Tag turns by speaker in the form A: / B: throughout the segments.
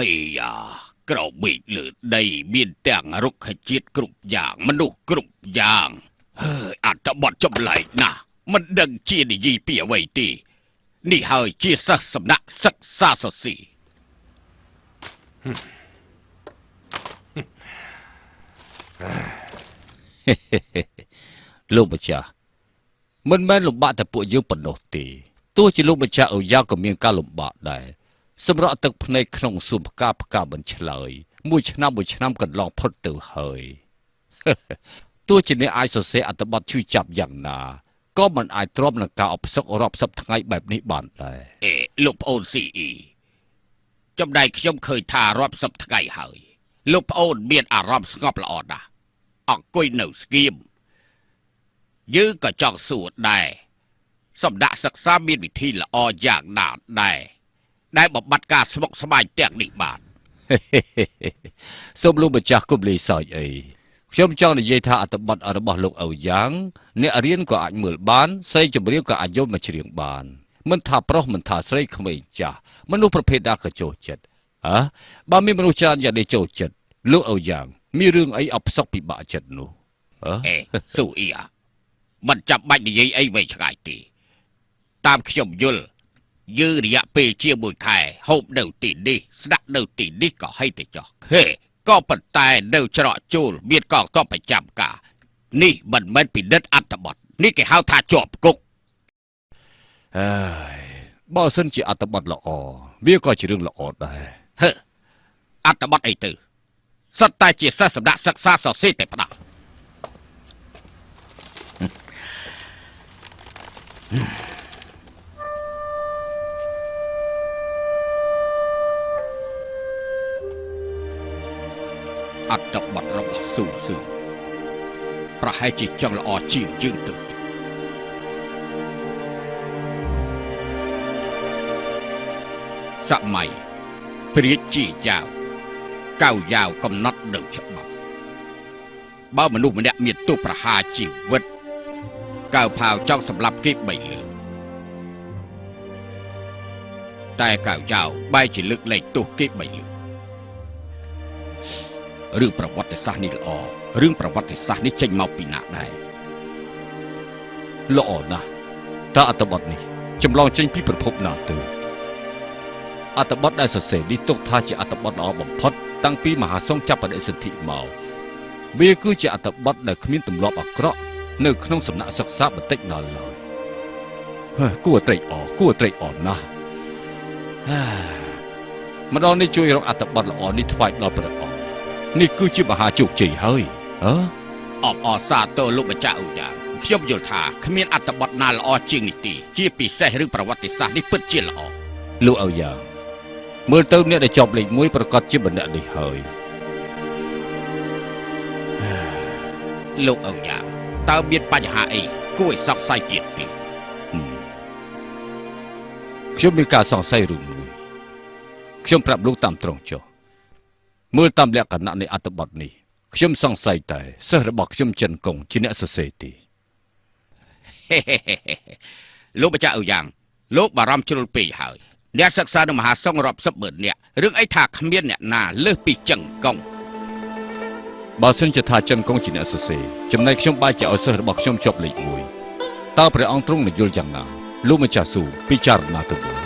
A: ហើយយ៉ាក្របីលើដីមានទាំងរុក្ខជាតិគ្រប់យ៉ាងមនុស្សគ្រប់យ៉ាងហើយអត្ថបទចម្លែកណាស់មិនដឹងជានិយាយពីអ្វីទេនេះហើយជាសិស្សសំណាក់សិក្សាសរសេរ
B: លោកម្ចាស់មិនមែនលំបាកតែពួកយើងប៉ុណ្ណោះទេទោះជាលោកម្ចាស់អូយ៉ាក៏មានការលំបាកដែរសម្រាប់ទឹកភ្នែកក្នុងសួនផ្កាមិនឆ្លើយមួយឆ្នាំកន្លងផុតទៅហើយទោះជាអ្នកអាចសរសេរអត្ថបទឈឺចាប់យ៉ាងណាក៏មិនអាចទ្រាំនឹងការអបសុករាប់សិបថ្ងៃបែបនេះបានដែរ
A: លោកប្អូនស៊ីអ៊ីចំណែកខ្ញុំឃើញថារាប់សិបថ្ងៃហើយលោកប្អូនមានអារម្មណ៍ស្ងប់ល្អណាស់អង្គុយនៅស្ងៀមយើងក៏ចង់សួរដែរសម្ដេចសិក្សាមានវិធីល្អយ៉ាងណាដែលបំបត្តិការស្មុគស្មាញទាំងនេះបាន
B: សូមលោកម្ចាស់គុំលេសើចអីខ្ញុំចង់និយាយថាអត្ថបទរបស់លោកអូយ៉ាងអ្នករៀនក៏អាចមើលបានស្រីចម្រៀងក៏អាចយកមកច្រៀងបានមិនថាប្រុសមិនថាស្រីក្មេងចាស់មនុស្សប្រភេទណាក៏ចូលចិត្តបើមានមនុស្សច្រើនយ៉ាងនេះចូលចិត្តលោកអូយ៉ាងមានរឿងអីអបសុកពិបាកចិត្តនោះ
A: ស៊ូអ៊ីមិនចាំបាច់និយាយអីវែងឆ្ងាយទេតាមខ្ញុំយល់យើងរយៈពេលជាមួយខែហូបនៅទីនេះស្នាក់នៅទីនេះក៏ហីទៅចុះក៏ប៉ុន្តែនៅច្រកជួលមានកងទ័ពប្រចាំការនេះមិនមែនពិនិត្យអត្ថបទនេះគេហៅថាជាប់គុក
B: បើសិនជាអត្ថបទល្អវាក៏ជារឿងល្អដែរ
A: អត្ថបទអីទៅសុទ្ធតែជាសិស្សសម្រាប់សិក្សាសរសេរតែផ្ដោះអត្ថបទរបស់ស៊ូស៊ឺប្រហែលជាចង់ល្អជាងយើងទៅសម័យព្រាជជាយ៉ាវកៅយ៉ាវកំណត់នៅច្បាប់បើមនុស្សម្នាក់មានទោសប្រហារជីវិតកៅផាវចង់សម្លាប់គេ3លើកតែកៅយ៉ាវបែរជាលើកលែងទោសគេ3លើករឿងប្រវត្តិសាស្ត្រនេះល្អរឿងប្រវត្តិសាស្ត្រនេះចេញមកពីណាដែរ
B: ល្អណាស់តើអត្ថបទនេះចម្លងចេញពីប្រភពណាទៅអត្ថបទដែលសរសេរនេះទុកថាជាអត្ថបទល្អបំផុតតាំងពីមហាសង្ឃចាប់បដិសន្ធិមកវាគឺជាអត្ថបទដែលគ្មានទម្លាប់អាក្រក់នៅក្នុងសំណាក់សិក្សាបន្តិចណាស់ឡើយគួរត្រេកអរណាស់ម្ដងនេះជួយរកអត្ថបទល្អនេះថ្វាយដល់ព្រះអង្គនេះគឺជាមហាជោគជ័យហើយ
A: អបអរសាទរលោកម្ចាស់អូយ៉ាងខ្ញុំយល់ថាគ្មានអត្ថបទណាល្អជាងនេះទេជាពិសេសរឿងប្រវត្តិសាស្ត្រនេះពិតជាល្អ
B: លោកអូយ៉ាងមើលទៅអ្នកដែលជាប់លេខ1ប្រកាសជាបណ្ឌិតនេះហើយ
A: លោកអូយ៉ាងតើមានបញ្ហាអីគួរឲ្យសង្ស័យទៀតទេ
B: ខ្ញុំមានការសង្ស័យរឿងមួយខ្ញុំប្រាប់លោកតាមត្រង់ចុះមើលតាមលក្ខណៈនៃអត្ថបទនេះខ្ញុំសង្ស័យតែសិស្សរបស់ខ្ញុំចិនកុងជាអ្នកសរសេរទេ
A: លោកម្ចាស់អូយ៉ាងលោកបារម្ភជ្រុលពេកហើយអ្នកសិក្សានៅមហាសង្ឃរាប់សិបម៉ឺននាក់រឿងអីថាគ្មានអ្នកណាលើសពីចិនកុង
B: បើសិនជាថាចិនកុងជាអ្នកសរសេរចំណែកខ្ញុំបែរជាឲ្យសិស្សរបស់ខ្ញុំជាប់លេខ1តើព្រះអង្គទ្រង់និយល់យ៉ាងណាលោកម្ចាស់ស៊ូពិចារណាទៅមើល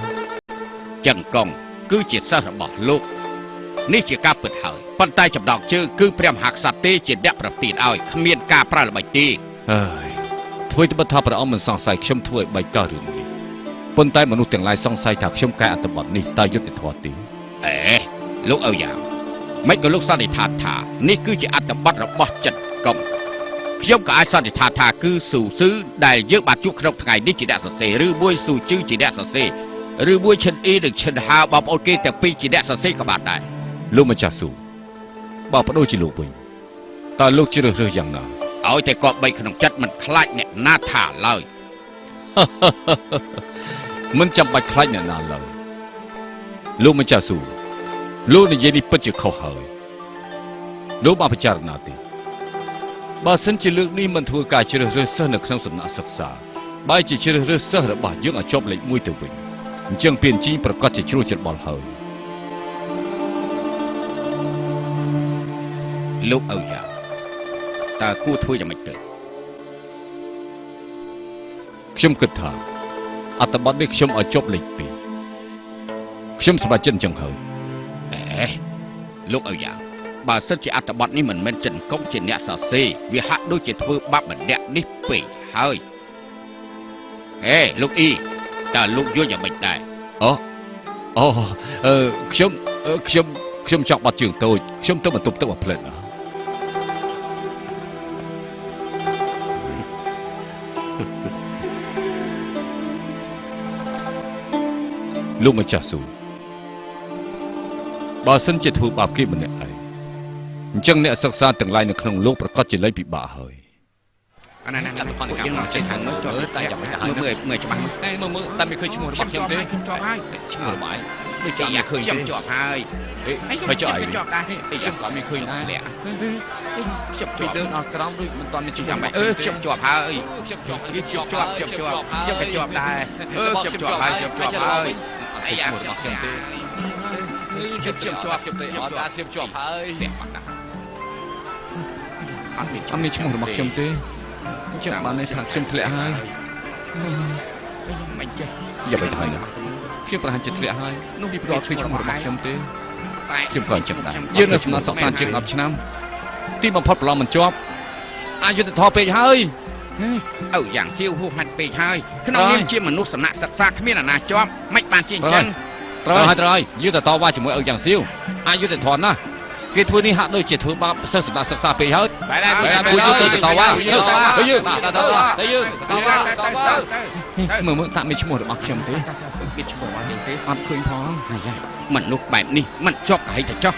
A: ចិនកុងគឺជាសិស្សរបស់លោកនេះជាការពិតហើយប៉ុន្តែចំណងជើងគឺព្រះមហាក្សត្រទេជាអ្នកប្រទានឲ្យគ្មានការប្រើល្បិចទេ
B: ធ្វើទៅបើថាព្រះអង្គមិនសង្ស័យខ្ញុំធ្វើឲ្យបែកការរឿងនេះប៉ុន្តែមនុស្សទាំងឡាយសង្ស័យថាខ្ញុំកែអត្ថបទនេះតើយុត្តិធម៌ទេ
A: លោកអូយ៉ាងមិនក៏លោកសន្និដ្ឋានថានេះគឺជាអត្ថបទរបស់ចិនកុងខ្ញុំក៏អាចសន្និដ្ឋានថាគឺស៊ូស៊ឺដែលយើងបានជួបក្នុងថ្ងៃនេះជាអ្នកសរសេរឬមួយស៊ូជឺជាអ្នកសរសេរឬមួយឈិនអ៊ីនិងឈិនហាបងប្អូនគេទាំងពីរជាអ្នកសរសេរក៏បានដែរ
B: លោកម្ចាស់ស៊ូបើបដូរជាលោកវិញតើលោកជ្រើសរើសយ៉ាងណា
A: ឲ្យតែគាត់បីក្នុងចិត្តមិនខ្លាចអ្នកណាថាឡើយ
B: មិនចាំបាច់ខ្លាចអ្នកណាឡើយលោកម្ចាស់ស៊ូលោកនិយាយនេះពិតជាខុសហើយលោកបានពិចារណាទេបើសិនជាលើកនេះមិនធ្វើការជ្រើសរើសសិស្សនៅក្នុងសំណាក់សិក្សាបែរជាជ្រើសរើសសិស្សរបស់យើងឲ្យជាប់លេខ1ទៅវិញអញ្ចឹងពានជីងប្រកាសជាជ្រួលច្របល់ហើយ
A: លោកឪយ៉ាតើគួរធ្វើយ៉ាងម៉េចទៅ
B: ខ្ញុំគិតថាអត្តបទនេះខ្ញុំឲ្យចប់លេខ2ខ្ញុំសម្រេចចិត្តអញ្ចឹងហើយ
A: លោកឪយ៉ាបើសិនជាអត្តបទនេះមិនមែនចិនកុកជាអ្នកសរសេរវាហាក់ដូចជាធ្វើបាបម្នាក់នេះពេកហើយលោកអ៊ីតើលោកយល់យ៉ាងម៉េចដែរ
B: ខ្ញុំចង់បាត់ជើងតូចខ្ញុំទៅបន្ទប់ទឹកមកផ្លែតណាលោកម្ចាស់ស៊ូបើសិនជាធ្វើបាបគេម្នាក់ឯងអញ្ចឹងអ្នកសិក្សាទាំងឡាយនៅក្នុងលោកប្រកាសជាលែងពិបាកហើយ
A: អាណាយើងមកចេញខាងមើលចុះតែចាំមិនមើលច្បាស់មើលតែមិនឃើញឈ្មោះរបស់ខ្ញុំទេខ្ញុំជាប់ហើយឈ្មោះរបស់ឯងដូចជាឃើញខ្ញុំជាប់ហើយហើយជាប់ដែរខ្ញុំក៏មានឃើញដែរខ្ញុំពីដើរដល់ក្រោមដូចមិនតាន់មានចាំខ្ញុំជាប់ហើយខ្ញុំជាប់ខ្ញុំក៏ជាប់ដែរខ្ញុំជាប់ហើយអីអារបស់ខ្ញុំទេខ្ញុំជាប់ខ្ញុំទៅអត់ដែរខ្ញុំជាប់ហើយអត់មានឈ្មោះរបស់ខ្ញុំទេ ចាំបាននេះថាខ្ញុំធ្លាក់ហើយមិនចេះอย่าไปថាខ្ញុំប្រហែលជាធ្លាក់ហើយនោះពីព្រោះឃើញឈ្មោះរបស់ខ្ញុំទេខ្ញុំក៏អញ្ចឹងដែរយើងនៅសំណាក់សិក្សាជាង10ឆ្នាំទីបំផុតប្រឡងមិនជាប់អយុធធម៌ពេកហើយឪយ៉ាងសៀវហួសហាត់ពេកហើយក្នុងនាមជាមនុស្សសំណាក់សិក្សាគ្មានអាណាជាប់មិនបានជាអញ្ចឹងត្រូវហើយយើងទៅតវ៉ាជាមួយឪយ៉ាងសៀវអយុធធម៌ណាស់ គេធ្វើនេះហាក់ដូចជាធ្វើបាបសិស្សសម្រាប់សិក្សាពេកហើយពួកយើងទៅតវ៉ាយើងមើលតាមានឈ្មោះរបស់ខ្ញុំទេមានឈ្មោះរបស់នេះទេអត់ឃើញផងមនុស្សបែបនេះមិនជាប់កហិតចោះ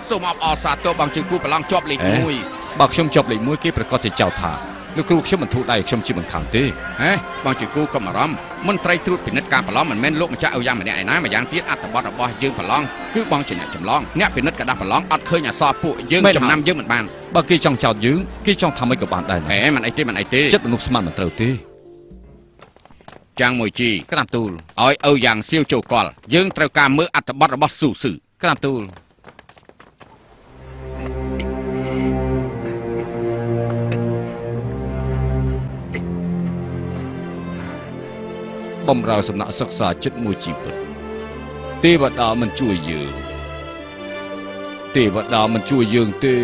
A: សូមអបអរសាទរបងជើងគូប្រឡងជាប់លេខ 1 បើខ្ញុំជាប់លេខ 1 គេប្រកាសជាចោទថាលោកគ្រូខ្ញុំមិនធូរដៃខ្ញុំជាមិនខាងទេបងជើងគូកុំអារម្មណ៍មន្ត្រីត្រួតពិនិត្យការប្រឡងមិនមែនលោកម្ចាស់ឪយ៉ាងម្នាក់ឯណាម្យ៉ាងទៀតអត្ថបទរបស់យើងប្រឡងគឺបងជាអ្នកចម្លងអ្នកពិនិត្យกระดาษប្រឡងអត់ឃើញអក្សរពួកយើងចំណាំយើងមិនបានបើគេចង់ចោទយើងគេចង់ធ្វើឲ្យក៏បានដែរមិនអីទេចិត្តមនុស្សស្មានមិនត្រូវទេចាំងមួយជីក្រាបទូលឲ្យឪយ៉ាងសៀវចូលកលយើងត្រូវការមើលអត្ថបទរបស់ស៊ូស៊ឺក្រាបទូល បំរើសំណាក់សិក្សាចិត្តមួយជីវិតទេវតាមិនជួយយើងទេវតាមិនជួយយើងទេ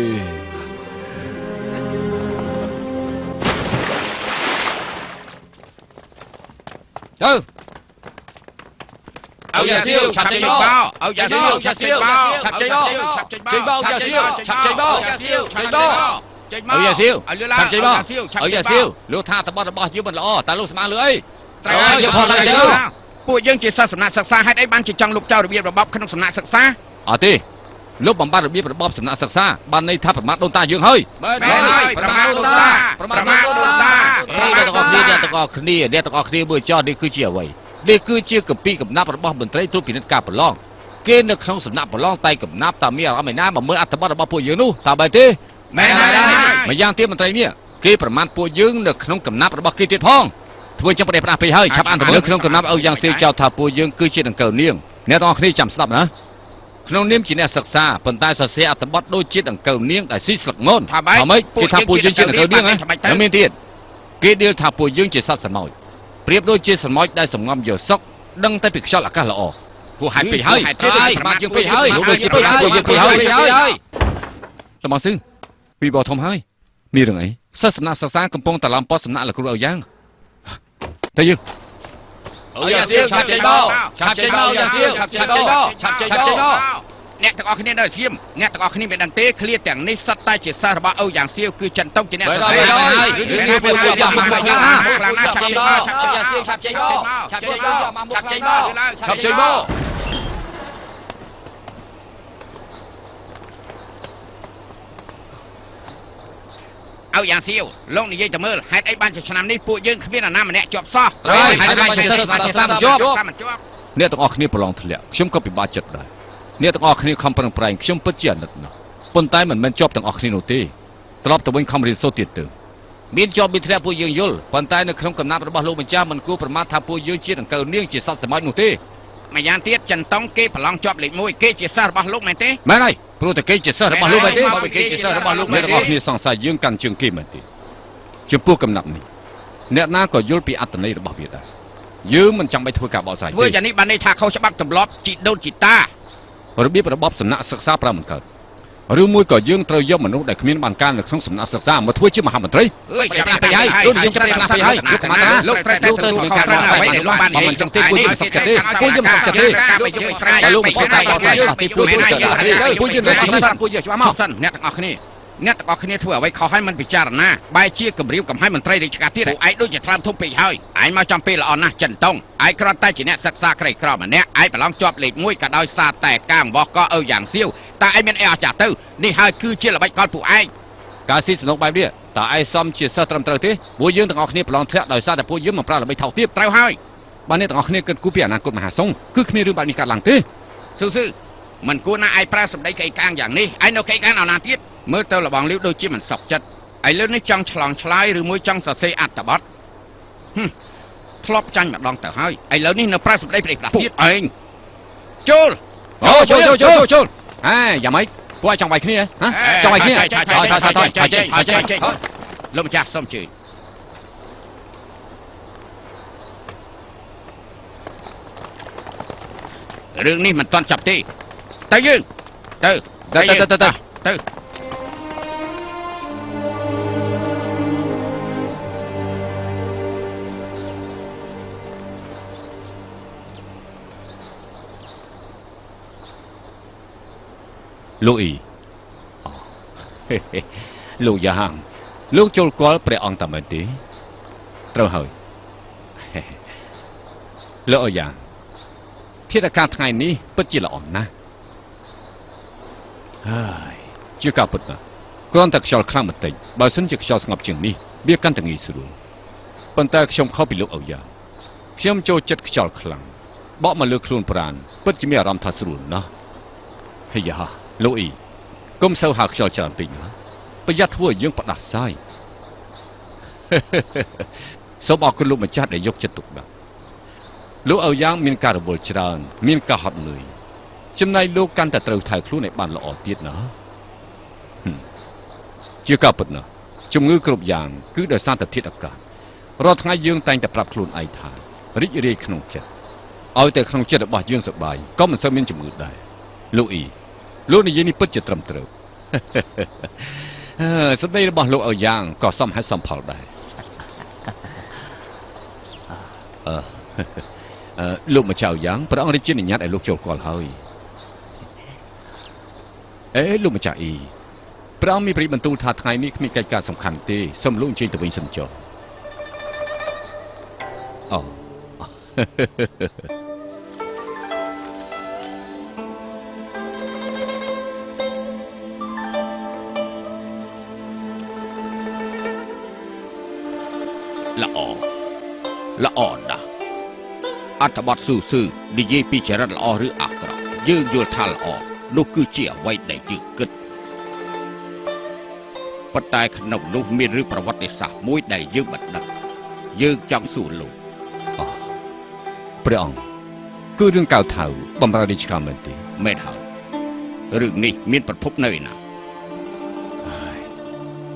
A: ទៅអោយ៉ាសៀវឆាប់ចេញបោអោយ៉ាសៀវឆាប់ចេញបោឆាប់ចេញបោចេញបោយ៉ាសៀវឆាប់ចេញបោយ៉ាសៀវឆាប់ចេញបោអោយ៉ាសៀវឆាប់ចេញបោអោយ៉ាសៀវលោកថាតបរបស់យើងមិនល្អតើលោកស្មានលើអី ពួកយើងជាសិស្សសំណាក់សិក្សាហេតុអីបានជាចង់លុបចោលរបៀបរបបក្នុងសំណាក់សិក្សាអត់ទេលោកបំបត្តិរបៀបរបបសំណាក់សិក្សាបានន័យថាប្រមាថដូនតាយើងហើយប្រមាថដូនតាអ្នកទាំងអស់គ្នាមើលចោលនេះគឺជាអ្វីនេះគឺជាកម្ពីកំណាប់របស់មន្ត្រីត្រួតពិនិត្យការប្រឡងគេនៅក្នុងសំណាក់ប្រឡងតែកំណាប់តាមានអារម្មណ៍ឯណាមកមើលអត្ថបទរបស់ពួកយើងនោះតើបែបទេមែនហើយម្យ៉ាងទៀតមន្ត្រីនេះគេប្រមាថពួកយើងនៅក្នុងកំណាប់របស់គេទៀតផង ធ្វើចាំប្រទេសផ្ដាស់ពេកហើយឆាប់អានទៅលើក្នុងកំណាប់ឲ្យយ៉ាងសៀវចោទថាពួកយើងគឺជាដង្កូវនាងអ្នកទាំងអស់គ្នាចាំស្ដាប់ណាក្នុងនាមជាអ្នកសិក្សាប៉ុន្តែសរសេរអត្ថបទដូចជាដង្កូវនាងដែលស៊ីស្លឹកងន់ថាម៉េចគេថាពួកយើងជាដង្កូវនាងហ្នឹងមានទៀតគេដៀលថាពួកយើងជាសត្វស្រមោចប្រៀបដូចជាស្រមោចដែលសំងំយកសុកដឹងតែពីខ្យល់អាកាសល្អពួកហេតុពេកហើយបាទយើងពេកហើយដូចជាពេកហើយយើងពេកហើយតមកស៊ឺពីបោះធំហើយមានរឿងអីសិស្សសំណាក់សិក្សាកំពុងតែឡំប៉សំណាក់លោកគ្រូឲ្យយ៉ាង ទៅយើងអូយ៉ាសៀវឆាប់ចេញបោឆាប់ចេញបោយ៉ាសៀវឆាប់ចេញបោឆាប់ចេញបោអ្នកទាំងអស់គ្នានៅស្ងៀមអ្នកទាំងអស់គ្នាមិនដឹងទេឃ្លាទាំងនេះសិតតែជាសិស្សរបស់អូយ៉ាងសៀវគឺចិនតុងជាអ្នកសរសេរហើយពួកយើងមកខ្លាំងណាស់ឆាប់ចេញបោឆាប់ចេញយ៉ាសៀវឆាប់ចេញបោឆាប់ចេញបោឆាប់ចេញបោឆាប់ចេញបោ เอาอย่างเสียวลงนี่ยัยตะมือให้ไอ้บ้านจะชนะนี่พวกយើងគ្មានអាណាម្នាក់ជាប់សោះให้บ้านจะសិក្សាជាប់អ្នកទាំងអស់គ្នាប្រឡងធ្លាក់ខ្ញុំក៏ពិបាកចិត្តដែរអ្នកទាំងអស់គ្នាខំប្រឹងប្រែងខ្ញុំពិតជាអាណិតណាស់ប៉ុន្តែមិនមែនជាប់ទាំងអស់គ្នានោះទេត្រឡប់ទៅវិញខំរៀនសូត្រទៀតទៅមានជាប់មានធ្លាក់ពួកយើងយល់ប៉ុន្តែនៅក្នុងកំណាប់របស់លោកម្ចាស់មិនគួរប្រមាថថាពួកយើងជាដង្កូវនាងជាសត្វសមុទ្រនោះទេម្យ៉ាងទៀតចិនតុងគេប្រឡងជាប់លេខ 1 គេជាសិស្សរបស់លោកមែនទេមែនហើយ
B: ព្រោះតែគេជាសិស្សរបស់លោកមែនទេបើគេជាសិស្សរបស់លោកមែនទាំងអស់គ្នាសង្ស័យយើងកាន់ជើងគេមែនទេចំពោះកំណាប់នេះអ្នកណាក៏យល់ពីអត្តន័យរបស់វាដែរយើងមិនចាំបាច់ធ្វើការបកស្រាយទេ
A: ធ្វើយ៉ាងនេះបានន័យថាខុសច្បាប់ទម្លាប់ជីដូនជីតា
B: របៀបរបបសំណាក់សិក្សាប្រើមិនកើតឬមួយក៏យើងត្រូវយកមនុស្សដែលគ្មានបានការនៅក្នុងសំណាក់សិក្សាមកធ្វើជាមហាមន្ត្រី
A: អើយចាប់ទៅហើយលោកយើងចាប់ទៅហើយលោកស្មាលោកត្រូវតែទទួលខុសត្រូវអ្វីដែលលោកបាននិយាយ
B: ចឹងទេគួរយើងសុខចិត្តទេគួរយើងសុខចិត្តទេ
A: បើយើងត្រាយ
B: លោកមិនបកស្រាយទីព្រោះយើងចង់គួរយើងគួរយើងច្បាស់មក
A: សិនអ្នកទាំងអស់គ្នាអ្នកទាំងអស់គ្នាធ្វើអ្វីខុសហើយមិនពិចារណាបែរជាគម្រាមកំហែងមន្ត្រីរាជការទៀតឯងដូចជាត្រាំធំពេកហើយឯងមកចំពេលល្អណាស់ចិនតុងឯងគ្រាន់តែជាអ្នកសិក្សាក្រីក្រម្នាក់ឯងប្រឡងជាប់លេខ1ក៏ដោយសារតែកាងរបស់ក៏ឪយ៉ាងសៀវតែឯងមានអីអស្ចារ្យទៅនេះហើយគឺជាល្បិចកលពួកឯង
B: ការស៊ីសំណុកបែបនេះតើឯងសមជាសិស្សត្រឹមត្រូវទេពួកយើងទាំងអស់គ្នាប្រឡងធ្លាក់ដោយសារតែពួកយើងមិនប្រើល្បិចថោកទាប
A: ត្រូវហើយ
B: បាទអ្នកទាំងអស់គ្នាគិតគូរពីអនាគតមហាសង្ឃគឺគ្មានរឿងបែបនេះកើតឡើងទេ
A: ស៊ូមិនគួរណាឯងប្រើសម្ដីកេកាងយ៉ាងនេះឯងនៅកេកាងដល់ណាទៀតមើលទៅលបងលីវដូចជាមិនសុខចិត្តឥឡូវនេះចង់ឆ្លងឆ្លើយឬមួយចង់សរសេរអត្ថបទធ្លាប់ចាញ់ម្ដងទៅហើយឥឡូវនេះនៅប្រើសម្ដីប្រេះផ្ដាស់ទៀតឯងចូល
B: យ៉ាងម៉េចពួកឯងចង់វាយគ្នាហ៎ចង់វាយគ្នា
A: លោកម្ចាស់សូមជួយរឿងនេះមិនទាន់ចាប់ទេទៅយើងទៅ
B: លោកអ៊ីលោកយ៉ាងលោកចូលគាល់ព្រះអង្គតែមែនទេត្រូវហើយលោកអ៊ីយ៉ាងធាតុអាកាសថ្ងៃនេះពិតជាល្អណាស់ហើយជាការពិតណាស់គ្រាន់តែខ្យល់ខ្លាំងបន្តិចបើសិនជាខ្យល់ស្ងប់ជាងនេះវាកាន់តែងាយស្រួលប៉ុន្តែខ្ញុំខុសពីលោកអ៊ីយ៉ាងខ្ញុំចូលចិត្តខ្យល់ខ្លាំងបក់មកលើខ្លួនប្រាណពិតជាមានអារម្មណ៍ថាស្រួលណាស់ហើយយ៉ាលោកអ៊ីកុំសូវហៅខ្យល់ច្រើនពេកណាប្រយ័ត្នធ្វើឲ្យយើងផ្ដាសាយសូមអរគុណលោកម្ចាស់ដែលយកចិត្តទុកដាក់លោកអ៊ីយ៉ាងមានការរវល់ច្រើនមានការហត់នឿយចំណែកលោកកាន់តែត្រូវថែខ្លួនឲ្យបានល្អទៀតណាជាការពិតណាស់ជំងឺគ្រប់យ៉ាងគឺដោយសារតែធាតុអាកាសរាល់ថ្ងៃយើងតែងតែប្រាប់ខ្លួនឯងថារីករាយក្នុងចិត្តឲ្យតែក្នុងចិត្តរបស់យើងសប្បាយក៏មិនសូវមានជំងឺដែរលោកអ៊ីលោកនិយាយនេះពិតជាត្រឹមត្រូវសម្ដីរបស់លោកអ៊ីយ៉ាងក៏សមហេតុសមផលដែរលោកម្ចាស់យ៉ាងព្រះអង្គរាជានុញ្ញាតឲ្យលោកចូលគាល់ហើយលោកម្ចាស់អ៊ីព្រះអង្គមានប្រិយបន្ទូលថាថ្ងៃនេះគ្មានកិច្ចការសំខាន់ទេសូមលោកអញ្ជើញទៅវិញសិនចុះ
A: ល្អណាស់អត្ថបទស៊ូនិយាយពីចរិតល្អឬអាក្រក់យើងយល់ថាល្អនោះគឺជាអ្វីដែលយើងគិតប៉ុន្តែក្នុងនោះមានរឿងប្រវត្តិសាស្ត្រមួយដែលយើងមិនដឹងយើងចង់សួរលោក
B: ព្រះអង្គគឺរឿងកៅថៅបំរើរាជការមែនទេ
A: មែនហើយរឿងនេះមានប្រភពនៅឯណា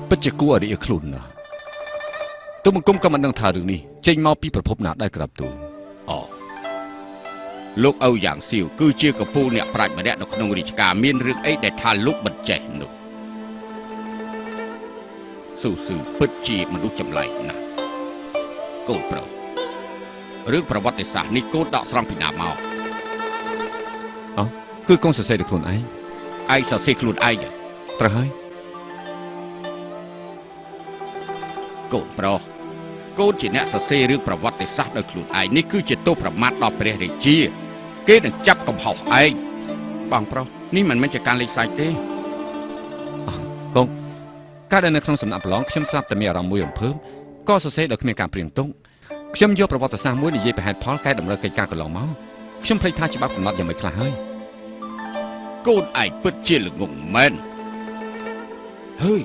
B: ពិតជាគួរឲ្យរីកខ្លួនណាស់ទូមង្គមក៏មិនដឹងថារឿងនេះចេញមកពីប្រភពណាដែរក្រាបទូល
A: លោកអ៊ូយ៉ាងសៀវគឺជាកពូលអ្នកប្រាជ្ញម្នាក់នៅក្នុងរាជការមានរឿងអីដែលថាលោកមិនចេះនោះស៊ូពិតជាមនុស្សចម្លែកណាស់កូនប្រុសរឿងប្រវត្តិសាស្ត្រនេះកូនដកស្រង់ពីណាមក
B: គឺកូនសរសេរដោយខ្លួនឯង
A: សរសេរខ្លួនឯង
B: ត្រូវហើយក
A: ូនប្រុសកូនជាអ្នកសរសេររឿងប្រវត្តិសាស្ត្រដោយខ្លួនឯងនេះគឺជាទោសប្រមាថដល់ព្រះរាជាគេនឹងចាប់កំហុសឯងបងប្រុសនេះមិនមែនជាការលេងសើចទេ
B: កូនកាលដែលនៅក្នុងសំណាក់ប្រឡងខ្ញុំស្រាប់តែមានអារម្មណ៍មួយរំភើបក៏សរសេរដោយគ្មានការព្រៀងទុកខ្ញុំយកប្រវត្តិសាស្ត្រមួយនិយាយពីហេតុផលកែតម្រូវកិច្ចការកន្លងមកខ្ញុំភ្លេចថាច្បាប់កំណត់យ៉ាងម៉េចខ្លះហើយក
A: ូនឯងពិតជាល្ងងមែនហើយ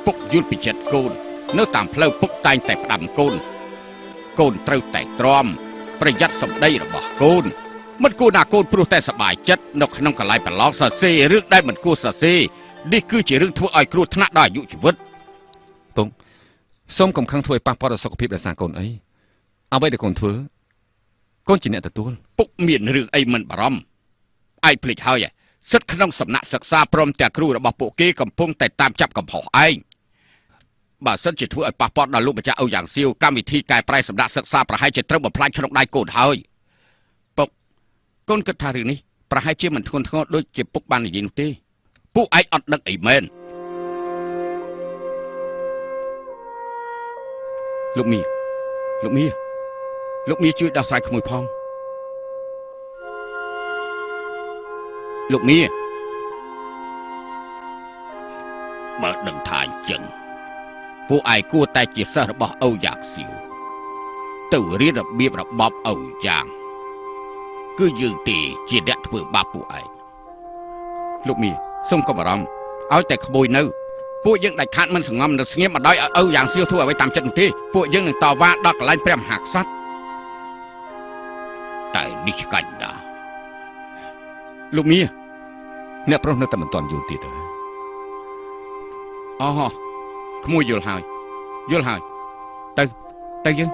A: ពុកយល់ពីចិត្តកូននៅតាមផ្លូវពុកតែងតែផ្ដាំកូនត្រូវតែទ្រាំប្រយ័ត្នសម្ដីរបស់កូន มันกูนาโกนปลุกแต่สบายจัดนกขนมกระไรประลองสะเซเรื่องได้มันกูสะเซนี่คือจีเรื่องทั่วไอ้ครูธนาได้ยุชีวิต
B: ปงส้มกำคังถ้วยปังปอดสกปรกและสางคนไอ้เอาไปเด็กคนถือก้นจีเนี่ยแต่ตัว
A: ปุกเมียนเรื่องไอ้มันบรมไอ้ผลิตเฮาเนี่ยสุดขนมสำนักศึกษาพร้อมแต่ครูระบบปุกเกกำพงแต่ตามจับกำพอไอ้บ่าเส้นจิตทั่วไอ้ปะปอดดาลูกมันจะเอาอย่างซิวการวิธีการปลายสำนักศึกษาประหายจะเติมแบบพลายขนมได้โกดเฮาปุกก้นกระทารื่องนี้ประหายเชื่อมันทนทนโดยเจ็บปุกบานอย่างนี้ตีปุกไอ้อดดักไอ้เมนลูกเมียช่วยดาวสายขโมยพองลูกเมียเบิดดังทายจังผู้ไอ้กู้แต่จีเสระบอกเอาอยากสิวตื่นเรียนระเบียบระบอบเอาอย่างก็ยืนตีจีเด็ดเพื่อบาผู้ไอ้ลูกเมียส่งก็บารมเอาแต่ขโมยนื้อพวกยังได้ขาดมันสงบมันเงียบมาได้เอาอย่างเสี้ยวทั่วไว้ตามจันทีพวกยังหนึ่งต่อว่าดอกไล่เปรี้ยมหักซัดแต่ดิฉกันดาลูกเมีย
B: เนี่ยเพราะนั่นแต่มันตอนอยู่ติดเหรอ
A: อ๋อขโมยยุลหายแต่ยัง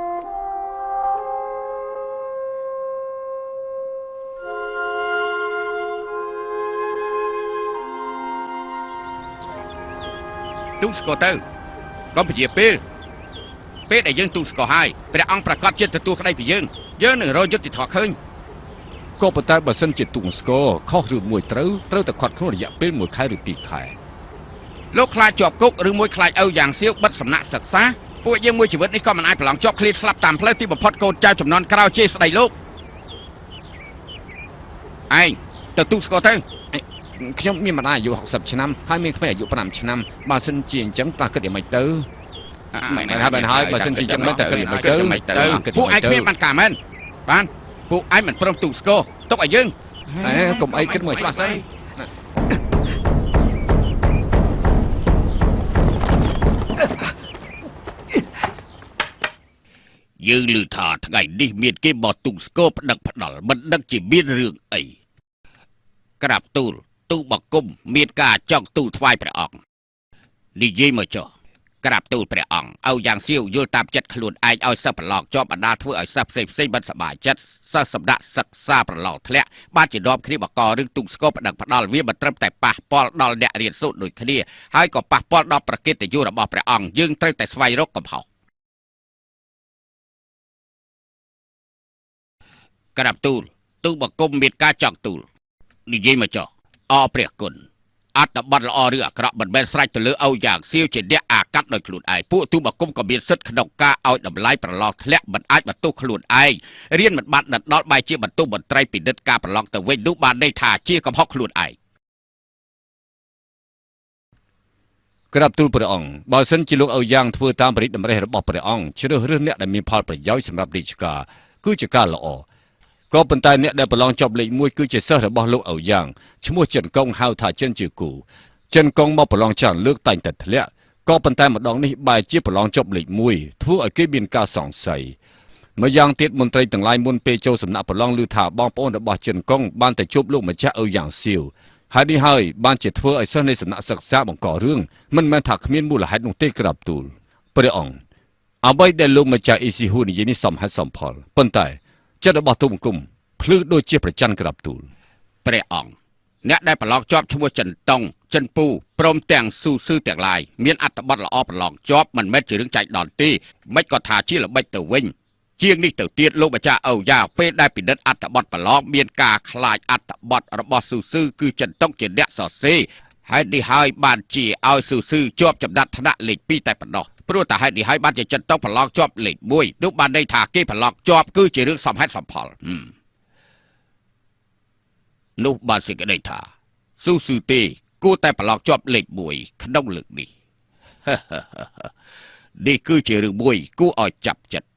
A: ตุ้งสกอเตอร์ก็พยายามเป็ดไอ้ยังตุ้งสกอให้แต่อังประกาศเจ็ดตัวก็ได้พยยังหนึ่งเรายึดติดถอดขึ้น
B: ก็ปแต่บัสันจิตตุ้งสกอข้อหรือมวยเต้าแต่ขวัดขนระยะเป็นมวยไข่หรือปีไข่
A: โลกคลายจอบกุกหรือมวยคลายเอาอย่างเสี้ยวบัดสำนักศึกษาพวกยังมวยชีวิตนี่ก็มันไอ้พลังจอบคลีสลับตามเพลที่บพอดโกนเจ้าจำนวนคราวเจสไดโลกไอ้แต่ตุ้งสกอเตอร์
B: ខ្ញុំមានម្ដាយអាយុ60ឆ្នាំហើយមានក្មេងអាយុ5ឆ្នាំបើសិនជាអញ្ចឹងប្រកាសយ៉ាងម៉េចទៅមិនហើយបើសិនជាអញ្ចឹងមិនទៅយ៉ាងម៉េចទៅ
A: ពួកឯងគ្មានបានការមែនបានពួកឯងមិនព្រមទូស្គរទុកឲ្យយើង
B: កុំអីគិតមើលច្បាស់សិន
A: យើងឮថាថ្ងៃនេះមានគេបោះទូស្គរផ្ដឹកផ្ដាល់មិនដឹកជាមានរឿងអីក្រាបទូលទូបកុំមានការចង់ទូថ្វាយព្រះអង្គនិយាយមកចុះក្រាបទូលព្រះអង្គเอาយ៉ាងសៀវយល់តាមចិត្តខ្លួនឯងឲ្យសិស្សប្រឡងជាប់បណ្ដាធ្វើឲ្យសិស្សផ្សេងមិនសប្បាយចិត្តសិស្សសម្ដាក់សិក្សាប្រឡងធ្លាក់បានជានាំគ្នាបករឿងទូស្គរផ្ដឹងផ្ដាល់វាមិនត្រឹមតែប៉ះពាល់ដល់អ្នករៀនសូត្រដូចគ្នាហើយក៏ប៉ះពាល់ដល់ប្រកិត្តិយសរបស់ព្រះអង្គយើងត្រូវតែស្វែងរកកំហុសក្រាបទូលទូបកុំមានការចង់ទូលនិយាយមកចុះអរព្រះគុណអត្តបទល្អឬអាក្រក់មិនមែនស្រេចទៅលើឲ្យយ៉ាងសៀវជាអ្នកអាកាត់ដោយខ្លួនឯងពួកទូបកុំក៏មានសិទ្ធិក្នុងការឲ្យតម្លៃប្រឡងធ្លាក់មិនអាចបន្ទោសខ្លួនឯងរៀនមិនបានដល់បែរជាបន្ទោសមន្ត្រីពិនិត្យការប្រឡងទៅវិញនោះបានន័យថាជាកំហុសខ្លួនឯង
B: ក្រាបទូលព្រះអង្គបើសិនជាលោកឲ្យយ៉ាងធ្វើតាមបរិយាតម្រេះរបស់ព្រះអង្គជ្រើសរើសអ្នកដែលមានផលប្រយោជន៍សម្រាប់រាជការគឺជាការល្អក៏ប៉ុន្តែអ្នកដែលប្រឡងចប់លេខ1គឺជាសិស្សរបស់លោកឪយ៉ាងឈ្មោះចិនកុងហៅថាចិនជាគូចិនកុងមកប្រឡងច្រើនលើកតែងតែធ្លាក់ក៏ប៉ុន្តែម្ដងនេះបែរជាប្រឡងចប់លេខ1ធ្វើឲ្យគេមានការសង្ស័យម្យ៉ាងទៀតមន្ត្រីទាំងឡាយមុនពេលចូលសំណាក់ប្រឡងឮថាបងប្អូនរបស់ចិនកុងបានតែជួបលោកម្ចាស់ឪយ៉ាងសៀវហើយនេះហើយបានជាធ្វើឲ្យសិស្សនៃសំណាក់សិក្សាបង្ករឿងមិនមែនថាគ្មានមូលហេតុនោះទេក្រាបទូលព្រះអង្គអ្វីដែលលោកម្ចាស់អ៊ីស៊ីហ៊ូនិយាយនេះសមហេតុសមផលប៉ុន្តែចិត្តរបស់ទូបង្គំភ្លឺដូចជាប្រច័ណ្ឌក្រាបទូល
A: ព្រះអង្គអ្នកដែលប្រឡងជាប់ឈ្មោះចិនតុងចិនពូព្រមទាំងស៊ូស៊ឺទាំងឡាយមានអត្ថបទល្អប្រឡងជាប់មិនមែនជារឿងចៃដន្យទេមិនក៏ថាជាល្បិចទៅវិញជាងនេះទៅទៀតលោកម្ចាស់ឪយ៉ាពេលដែលពិនិត្យអត្ថបទប្រឡងមានការខ្លាចអត្ថបទរបស់ស៊ូស៊ឺគឺចិនតុងជាអ្នកសរសេរហើយនេះហើយបានជាឲ្យស៊ូស៊ឺជាប់ចំណាត់ថ្នាក់លេខ2តែប៉ុណ្ណោះព្រោះតែហេតុនេះហើយបានជាចិនតុងប្រឡងជាប់លេខ1នោះបានន័យថាគេប្រឡងជាប់គឺជារឿងសមហេតុសមផលនោះបានសេចក្តីថាស៊ូស៊ឺទេគួរតែប្រឡងជាប់លេខ1ក្នុងលើកនេះនេះគឺជារឿងមួយគួរឲ្យចាប់ចិត្ត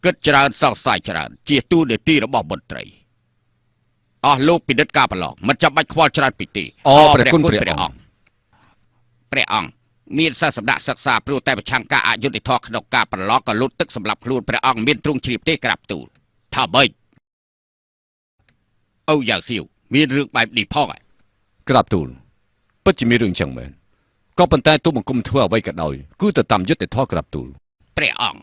A: គិតច្រើនសោកស្ដាយច្រើនជាទូនាទីរបស់មន្ត្រីអស់លោកពិនិត្យការប្រឡងមិនចាំបាច់ខ្វល់ច្រើនពីទេ
B: ព្រះគុណព្រះអង្គ
A: ព្រះអង្គមានសិស្សសម្ដាក់សិក្សាព្រោះតែប្រឆាំងការអយុត្តិធម៌ក្នុងការប្រឡងក៏លូតទឹកសម្រាប់ខ្លួនព្រះអង្គមានទ្រង់ជ្រាបទេក្រាបទូលថាម៉េច អូយ៉ាងសៀវមានរឿងបែបនេះផង
B: ក្រាបទូលពិតជាមានរឿងចឹងមែនក៏ប៉ុន្តែទូបង្គំធ្វើអ្វីក៏ដោយគឺទៅតាមយុត្តិធម៌ក្រាបទូល
A: ព្រះអង្គ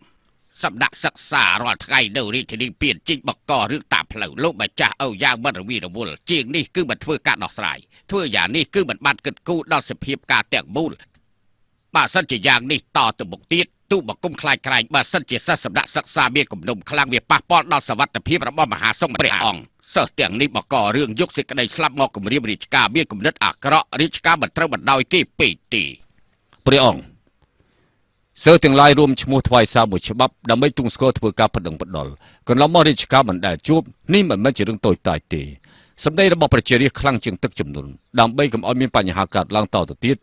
A: សម្ដេចសិក្សារាល់ថ្ងៃនៅរាជធានីពៀនជីកបកករឿងតាមផ្លូវលោកម្ចាស់អូយ៉ាងមិនរវីរវល់ជាងនេះគឺមិនធ្វើការដោះស្រាយធ្វើយ៉ាងនេះគឺមិនបានគិតគូរដល់សភាពការទាំងមូលបើសិនជាយ៉ាងនេះតទៅមុខទៀតទូបង្គំខ្លាចក្រែងបើសិនជាសិស្សសម្ដេចសិក្សាមានគំនុំខ្លាំងវាប៉ះពាល់ដល់សវត្ថិភាពរបស់មហាសង្ឃព្រះអង្គសិស្សទាំងនេះបកករឿងយកសេចក្តីស្លាប់មកគម្រាមរាជការមានគំនិតអាក្រក់រាជការមិនត្រូវបណ្ដោយគេពេកទេ
B: ព្រះអង្គសិស្សទាំងឡាយរួមឈ្មោះថ្វាយសារមួយច្បាប់ដើម្បីទូងស្គាល់ធ្វើការប្តឹងផ្តល់កន្លងមករាជការមិនដែលជួបនេះមិនមែនជារឿងតូចតាចទេសម្ដីរបស់ប្រជារាស្ត្រខ្លាំងជាងទឹកជំនន់ដើម្បីកុំឲ្យមានបញ្ហាកើតឡើងតទៅទៀត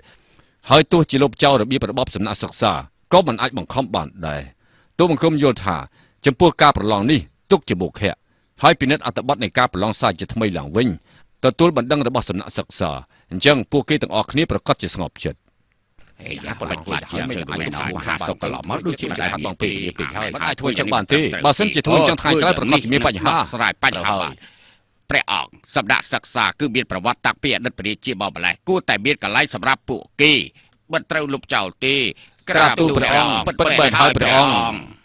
B: ហើយទោះជាលោកចៅរបៀបរបបសំណាក់សិក្សាក៏មិនអាចបង្ខំបានដែរទូបង្គំយល់ថាចំពោះការប្រឡងនេះទុកជាមុខៈហើយពិនិត្យអត្ថបទនៃការប្រឡងសារជាថ្មីឡើងវិញទទួលបណ្ដឹងរបស់សំណាក់សិក្សាអញ្ចឹងពួកគេទាំងអស់គ្នាប្រកាសជាស្ងប់ចិត្ត
A: យ៉ាងប៉ុន្តែខ្លាចជាងមិនអាចដល់មហាសង្ឃកន្លងមកដូចជាដែលបងពេកហើយមិនអាចធ្វើ
B: ចឹងបានទេបើសិនជាធ្វើចឹងថ្ងៃក្រោយប្រកាសជាមានបញ្ហា
A: ស្រាយបញ្ហាបានព្រះអង្គសម្ដេចសិក្សាគឺមានប្រវត្តិតាំងពីអតីតព្រះរាជាបម្លេះគួរតែមានកន្លែងសម្រាប់ពួកគេមិនត្រូវលុបចោលទេក្រាបទូលព្រះអង្គពិតបែបហើយព្រះអង្គ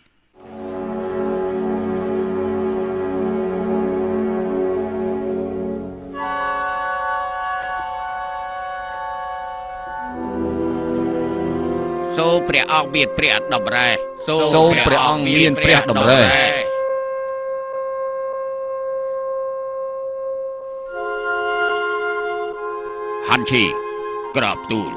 A: សូមព្រះអង្គមានព្រះតម្រេះសូមព្រះអង្គមានព្រះតម្រេះហាន់ឈីក្រាបទូល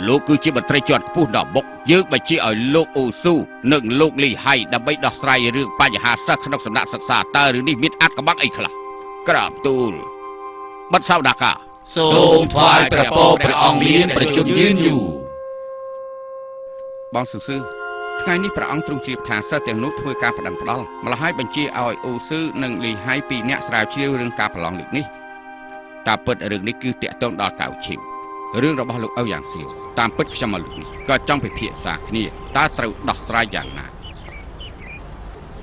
A: លោកគឺជាមន្ត្រីជាន់ខ្ពស់ដល់មុខយើងបញ្ជាឲ្យលោកអូស៊ូនិងលោកលីហៃដើម្បីដោះស្រាយរឿងបញ្ហាសិស្សក្នុងសំណាក់សិក្សាតើរឿងនេះមានអាត់កំបាំងអីខ្លះក្រាបទូលបិទសវដាកាសូមថ្វាយព្រះពរព្រះអង្គមានប្រជញ្ញយឺនយូរ បងស៊ឺស៊ឺថ្ងៃនេះព្រះអង្គទ្រង់ជ្រាបថាសិស្សទាំងនោះធ្វើការប្តឹងផ្តល់ម្ល៉េះហើយបញ្ជាឲ្យអូស៊ឺនិងលីហៃពីរនាក់ស្រាវជ្រាវរឿងការប្រឡងលើកនេះតាពិតរឿងនេះគឺតាក់ទងដល់កៅឈីមរឿងរបស់លោកអូយ៉ាងសៀវតាមពិតខ្ញុំមកលើកនេះក៏ចង់ពិភាក្សាគ្នាតើត្រូវដោះស្រាយយ៉ាងណា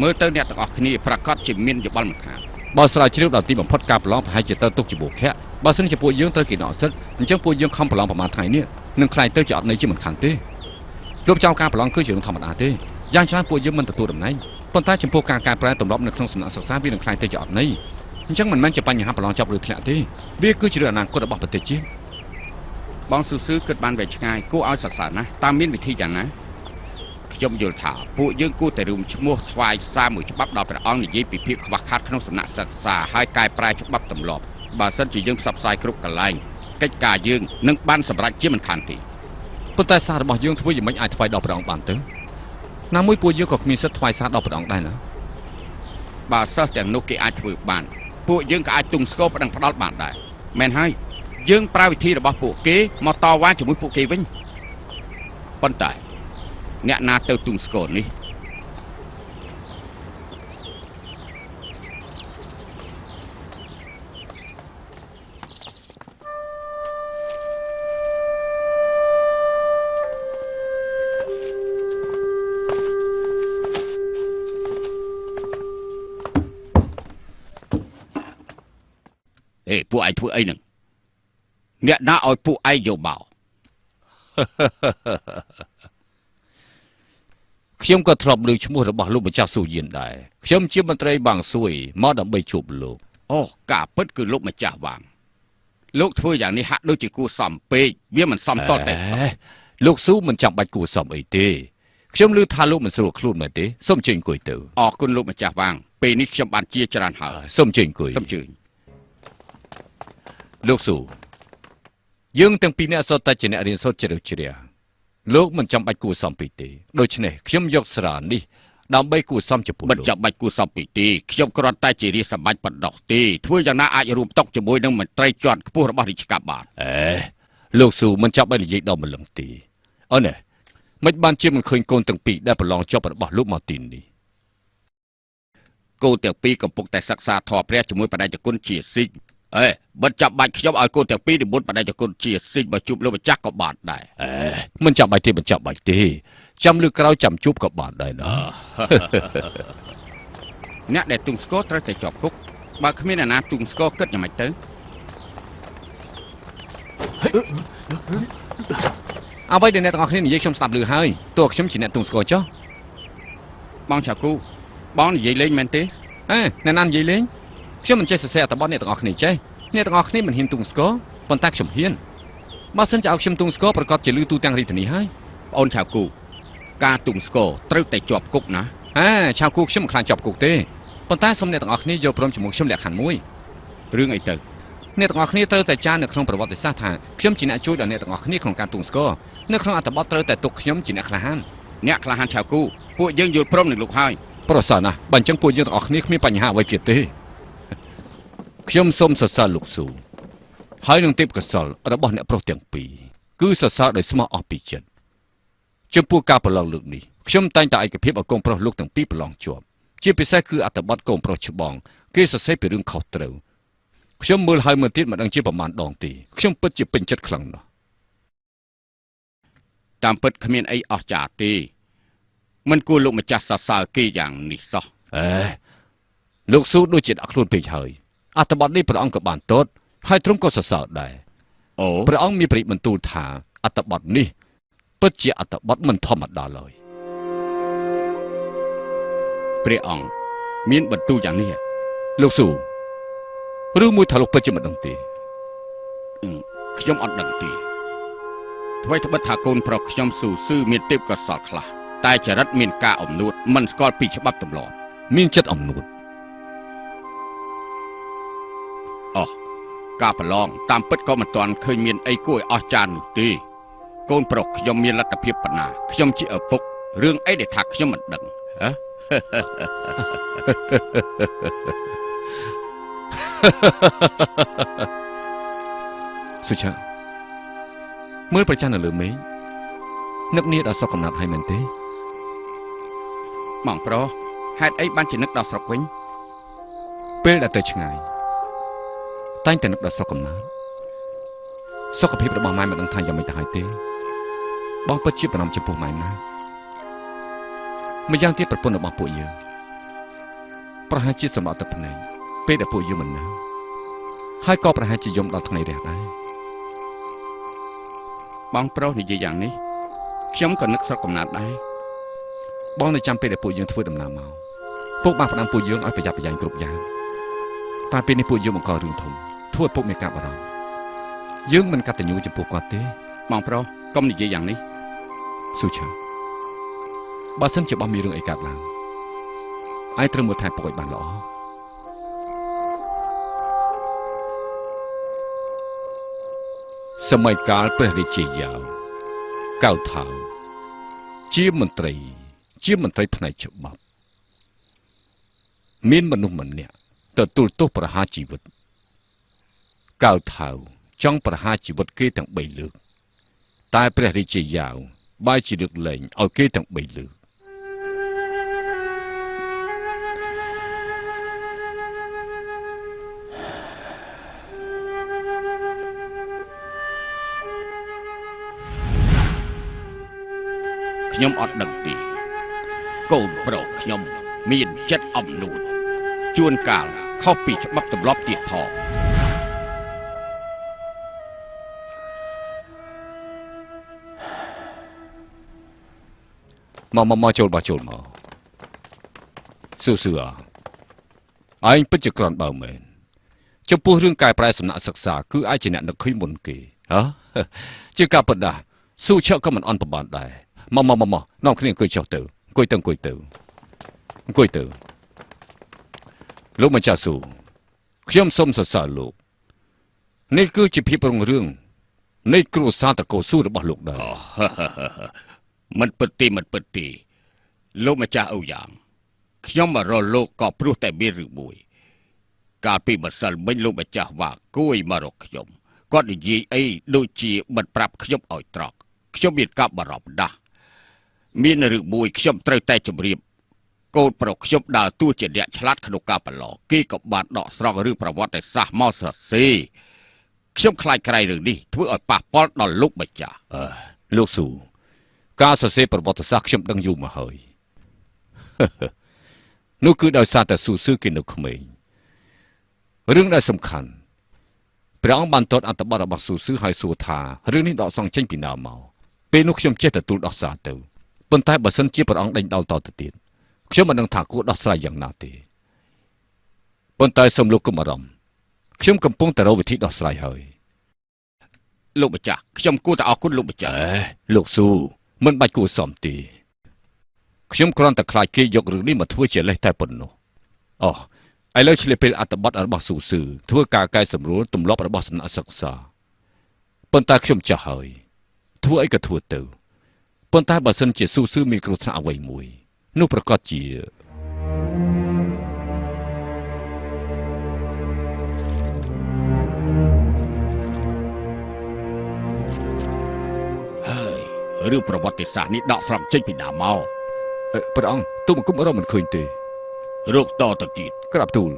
A: មើលទៅអ្នកទាំងអស់គ្នាប្រកាសជាមានយោបល់មិនខានបើស្រាវជ្រាវដល់ទីបំផុតការប្រឡងប្រហែលជាទៅទុកជាបុគ្គលបើសិនជាពួកយើងត្រូវគេដកសិទ្ធអញ្ចឹងពួកយើងខំប្រឡងប្រហែលថ្ងៃនេះនឹងខ្លាយទៅជាអត់ន័យជាមិនខានទេ លោកចៅការប្រឡងគឺជារឿងធម្មតាទេយ៉ាងច្រើនពួកយើងមិនទទួលតំណែងប៉ុន្តែចំពោះការកែប្រែទម្លាប់នៅក្នុងសំណាក់សិក្សាវានឹងខ្លាយទៅជាអត់ន័យអញ្ចឹងមិនមែនជាបញ្ហាប្រឡងចប់ឬធ្លាក់ទេវាគឺជារឿងអនាគតរបស់ប្រទេសជាតិបងស៊ឺស៊ឺគិតបានវែងឆ្ងាយគួរឲ្យសរសើរណាស់តាមមានវិធីយ៉ាងណាខ្ញុំយល់ថាពួកយើងគួរតែរួមឈ្មោះថ្វាយសារមួយច្បាប់ដល់ព្រះអង្គនិយាយពីភាពខ្វះខាតក្នុងសំណាក់សិក្សាហើយកែប្រែច្បាប់ទម្លាប់បើសិនជាយើងផ្សព្វផ្សាយគ្រប់កន្លែងកិច្ចការយើងនឹងបានសម្រេចជាមិនខានទេ ប៉ុន្តែសាររបស់យើងធ្វើយ៉ាងម៉េចអាចថ្វាយដល់ព្រះអង្គបានទៅណាមួយពួកយើងក៏គ្មានសិទ្ធិថ្វាយសារដល់ព្រះអង្គដែរណាបើសិស្សទាំងនោះគេអាចធ្វើបានពួកយើងក៏អាចទុំស្គរប្តឹងផ្ដាល់បានដែរមែនហើយយើងប្រើវិធីរបស់ពួកគេមកតវ៉ាជាមួយពួកគេវិញប៉ុន្តែអ្នកណាទៅទុំស្គរនេះ ពួកឯងធ្វើអីនឹងអ្នកណាឲ្យពួកឯងយកមកខ្ញុំក៏ធ្លាប់លើឈ្មោះរបស់លោកម្ចាស់ស៊ូយៀនដែរខ្ញុំជាមន្ត្រីបាងស៊ុយមកដើម្បីជួបលោកអូការពិតគឺលោកម្ចាស់វាងលោកធ្វើយ៉ាងនេះហាក់ដូចជាគួរសមពេកវាមិនសមតតតែលោកស៊ូមិនចាំបាច់គួរសមអីទេខ្ញុំឮថាលោកមិនស្រួលខ្លួនមែនទេសូមជើញអង្គុយទៅអរគុណលោកម្ចាស់វាងពេលនេះខ្ញុំបានជាច្រើនហើយសូមជើញអង្គុយសូមជើញ លោកស៊ូយើងទាំងពីរនាក់សុទ្ធតែជាអ្នករៀនសូត្រជ្រៅជ្រះលោកមិនចាំបាច់គួរសមពេកទេដូច្នេះខ្ញុំយកស្រានេះដើម្បីគួរសមចំពោះលោកមិនចាំបាច់គួរសមពេកទេខ្ញុំគ្រាន់តែជារាជសម្បត្តិបណ្ដោះទេធ្វើយ៉ាងណាអាចរួមតុកជាមួយនឹងមន្ត្រីជាន់ខ្ពស់របស់រាជការបានលោកស៊ូមិនចាំបាច់និយាយដល់ម្លឹងទេអូនមិនបានជាមិនឃើញកូនទាំងពីរដែលប្រឡងចប់របស់លោកមកទីនេះកូនទាំងពីរកំពុងតែសិក្សាធម៌ព្រះជាមួយបដិជគុណជាស៊ីក មិនចាំបាច់ខ្ញុំឲ្យកូនទាំងពីរនិមន្តបដិជគុណជាស៊ីកមកជួបលោកម្ចាស់ក៏បានដែរមិនចាំបាច់ទេមិនចាំបាច់ទេចាំលើក្រោយចាំជួបក៏បានដែរណាអ្នកដែលទុំស្គរត្រូវតែជាប់គុក បើគ្មានអាណាទូងស្គរគិតយ៉ាងម៉េចទៅ
B: អ្វីដែលអ្នកទាំងអស់គ្នានិយាយខ្ញុំស្ដាប់ឮហើយតួខ្ញុំជាអ្នកទូងស្គរចុះ
A: បងឆាគូបងនិយាយលេងមែនទេ
B: អ្នកណានិយាយលេងខ្ញុំមិនចេះសរសេរអត្ថបទអ្នកទាំងអស់គ្នាចេះអ្នកទាំងអស់គ្នាមិនហ៊ានទូងស្គរប៉ុន្តែខ្ញុំហ៊ានបើសិនជាឲ្យខ្ញុំទូងស្គរប្រកាសជាឮទូទាំងរាជធានីហើយ
A: បងអូនឆាគូការទូងស្គរត្រូវតែជាប់គុកណា
B: ឆាវគូខ្ញុំមិនខ្លាចជាប់គុកទេប៉ុន្តែសូមអ្នកទាំងអស់គ្នាយល់ព្រមជាមួយខ្ញុំលក្ខខណ្ឌមួយ
A: រឿងអីទៅ
B: អ្នកទាំងអស់គ្នាត្រូវតែចារនៅក្នុងប្រវត្តិសាស្ត្រថាខ្ញុំជាអ្នកជួយដល់អ្នកទាំងអស់គ្នាក្នុងការទូងស្គរនៅក្នុងអត្ថបទត្រូវតែទុកខ្ញុំជាអ្នកក្លាហាន
A: ឆាវគូពួកយើងយល់ព្រមនឹងលោកហើយ
B: ប្រសើរណាស់បើអញ្ចឹងពួកយើងទាំងអស់គ្នាគ្មានបញ្ហាអ្វីទៀតទេខ្ញុំសូមសរសើរលោកស៊ូហើយនឹងទេពកោសលរបស់អ្នកប្រុសទាំងពីរគឺសរសើរដោយស្មោះអស់ពីចិត្តចំពោះការប្រឡងលើកនេះខ្ញុំតែងតែឯកភាពឲ្យកូនប្រុសលោកទាំងពីរប្រឡងជាប់ជាពិសេសគឺអត្ថបទកូនប្រុសច្បងគេសរសេរពីរឿងខុសត្រូវខ្ញុំមើលហើយមើលទៀតមិនដឹងជាប្រមាណដងទេខ្ញុំពិតជាពេញចិត្តខ្លាំងណាស់
A: តាមពិតគ្មានអីអស្ចារ្យទេមិនគួរលោកម្ចាស់សរសើរគេយ៉ាងនេះសោះ
B: លោកស៊ូដូចជាដាក់ខ្លួនពេកហើយអត្ថបទនេះព្រះអង្គក៏បានទតហើយទ្រង់ក៏សរសើរដែរព្រះអង្គមានប្រិយបន្ទូលថាអត្ថបទនេះពិតជាអត្ថបទមិនធម្មតាឡើយ
A: ព្រះអង្គមានបន្ទូលយ៉ាងនេះ
B: លោកស៊ូឬមួយថាលោកពិតជាមិនដឹងទេ
A: ខ្ញុំអត់ដឹងទេអ្វីត្បិតថាកូនប្រុសខ្ញុំស៊ូមានទេពកោសល្យខ្លះតែចរិតមានការអំនួតមិនស្គាល់ពីច្បាប់ទម្លាប់
B: មានចិត្តអំនួត
A: ការប្រឡងតាមពិតក៏មិនទាន់ឃើញមានអីគួរឲ្យអស្ចារ្យនោះទេកូនប្រុសខ្ញុំមានលទ្ធភាពប៉ុណ្ណាខ្ញុំជាឪពុករឿងអីដែលថាខ្ញុំមិនដឹង
B: សុឆាមើលប្រចាំនៅលើមេឃនឹកនេះដល់ស្រុកកំណត់ហើយមែនទេ
A: បងប្រុសហេតុអីបានជានឹកដល់ស្រុកវិញ
B: ពេលដែលទៅឆ្ងាយតែងតែនឹកដល់ស្រុកកំណើតសុខភាពរបស់ម៉ែមិនដឹងថាយ៉ាងម៉េចទៅហើយទេបងពិតជាបារម្ភចំពោះម៉ែណាស់ម្យ៉ាងទៀតប្រពន្ធរបស់ពួកយើងប្រហែលជាសម្បត្តិទឹកភ្នែកពេលដែលពួកយើងមិននៅហើយក៏ប្រហែលជាយំដល់ថ្ងៃរះដែរ
A: បងប្រុសនិយាយយ៉ាងនេះខ្ញុំក៏នឹកស្រុកកំណើតដែរ
B: បងនៅចាំពេលដែលពួកយើងធ្វើដំណើរមកពុកបានផ្ដាំពួកយើងឲ្យប្រយ័ត្នប្រយែងគ្រប់យ៉ាងតែពេលនេះពួកយើងបង្ករឿងធំធ្វើឲ្យពុកមានការបារម្ភយើងមិនកតញ្ញូចំពោះគាត់ទេ
A: បងប្រុសកុំនិយាយយ៉ាងនេះ
B: ស៊ូឆាបើសិនជាបងមានរឿងអីកើតឡើងឯងត្រូវមើលថែពុកឲ្យបានល្អសម័យកាលព្រះរាជាយ៉ាវកៅថៅជាមន្ត្រីផ្នែកច្បាប់មានមនុស្សម្នាក់ទទួលទោសប្រហារជីវិតកៅថៅចង់ប្រហារជីវិតគេទាំង3លើកតែព្រះរាជាយ៉ាវបែរជាលើកលែងឲ្យគេទាំង3លើក
A: ខ្ញុំអត់ដឹងទេកូនប្រុសខ្ញុំមានចិត្តអំនួតជួនកាលខុសពីច្បាប់ទម្លាប់ទៀតផង
B: មកចូលមកស៊ូឯងពិតជាក្រំបើមែនចំពោះរឿងកែប្រែសំណាក់សិក្សាគឺអាចជាអ្នកនឹកឃើញមុនគេជាការពិតដែរស៊ូឆាក៏មិនអន់ប្របានដែរមកនាំគ្នាអង្គុយចុះទៅអង្គុយទៅលោកម្ចាស់ស៊ូខ្ញុំសូមសរសើរលោកនេះគឺជាភាពរុងរឿងនៃគ្រួសារតកូស៊ូរបស់លោកដែរ
A: មិនពិតទេលោកម្ចាស់អូយ៉ាងខ្ញុំមករកលោកក៏ព្រោះតែមានរឿងមួយកាលពីម្សិលមិញលោកម្ចាស់វ៉ាគួយមករកខ្ញុំគាត់និយាយអីដូចជាបិទប្រាប់ខ្ញុំឲ្យត្រង់ខ្ញុំមានការបារម្ភណាស់មានរឿងមួយខ្ញុំត្រូវតែជម្រាបកូនប្រុសខ្ញុំដើរតួជាអ្នកឆ្លាតក្នុងការប្រឡងគេក៏បានដកស្រង់រឿងប្រវត្តិសាស្ត្រមកសរសេរខ្ញុំខ្លាចក្រៃរឿងនេះធ្វើឲ្យប៉ះពាល់ដល់លោកម្ចាស់
B: លោកស៊ូការសរសេរប្រវត្តិសាស្ត្រខ្ញុំដឹងយូរមកហើយនោះគឺដោយសារតែស៊ូស៊ឺគេនៅក្មេង រឿងដែលសំខាន់ព្រះអង្គបានតតអត្តបទរបស់ស៊ូស៊ឺហើយសួរថារឿងនេះដកស្រង់ចេញពីណាមកពេលនោះខ្ញុំចេះទទួលដោះសារទៅប៉ុន្តែបើសិនជាព្រះអង្គដេញដោលតទៅទៀតខ្ញុំមិនដឹងថាគួរដោះស្រាយយ៉ាងណាទេប៉ុន្តែសូមលោកកុំអារម្មណ៍ខ្ញុំកំពុងតែរកវិធីដោះស្រាយហើយ
A: លោកម្ចាស់ខ្ញុំគួរតែអរគុណលោកម្ចាស់
B: លោកស៊ូមិនបាច់គួរសមទេខ្ញុំគ្រាន់តែខ្លាចគេយករឿងនេះមកធ្វើជាលេសតែប៉ុណ្ណោះអូឥឡូវឆ្លៀតពេលអត្ថបទរបស់ស៊ូស៊ឺធ្វើការកែសម្រួលទម្លាប់របស់សំណាក់សិក្សាប៉ុន្តែខ្ញុំចាស់ហើយធ្វើអីក៏ធ្វើទៅប៉ុន្តែបើសិនជាស៊ូស៊ឺមានគ្រោះថ្នាក់អ្វីមួយនោះប្រកាសជា
A: រឿងប្រវត្តិសាស្ត្រនេះដកស្រង់ចេញពីណាមក
B: ព្រះអង្គទូលបង្គំរកមិនឃើញទេ
A: រកតទៅទៀត
B: ក្រាបទូល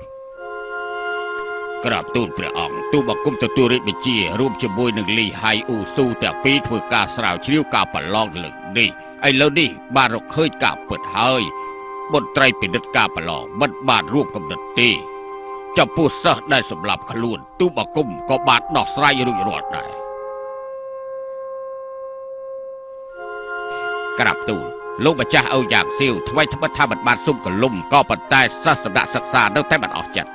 A: ព្រះអង្គទូលបង្គំទទួលរាជបញ្ជារួមជាមួយនឹងលីហៃអ៊ូស៊ូទាំងពីរធ្វើការស្រាវជ្រាវការប្រឡងលើកនេះឥឡូវនេះបានរកឃើញការពិតហើយមន្ត្រីពិនិត្យការប្រឡងមិនបានរួមកំណត់ទេចំពោះសិស្សដែលសម្លាប់ខ្លួនទូលបង្គំក៏បានដោះស្រាយរួចរាល់ដែរក្រាបទូលលោកម្ចាស់អូយ៉ាងសៀវថ្មីត្បិតថាមិនបានសុំកលុំក៏ប៉ុន្តែសិស្សសម្រាប់សិក្សានៅតែមិនអស់ចិត្ត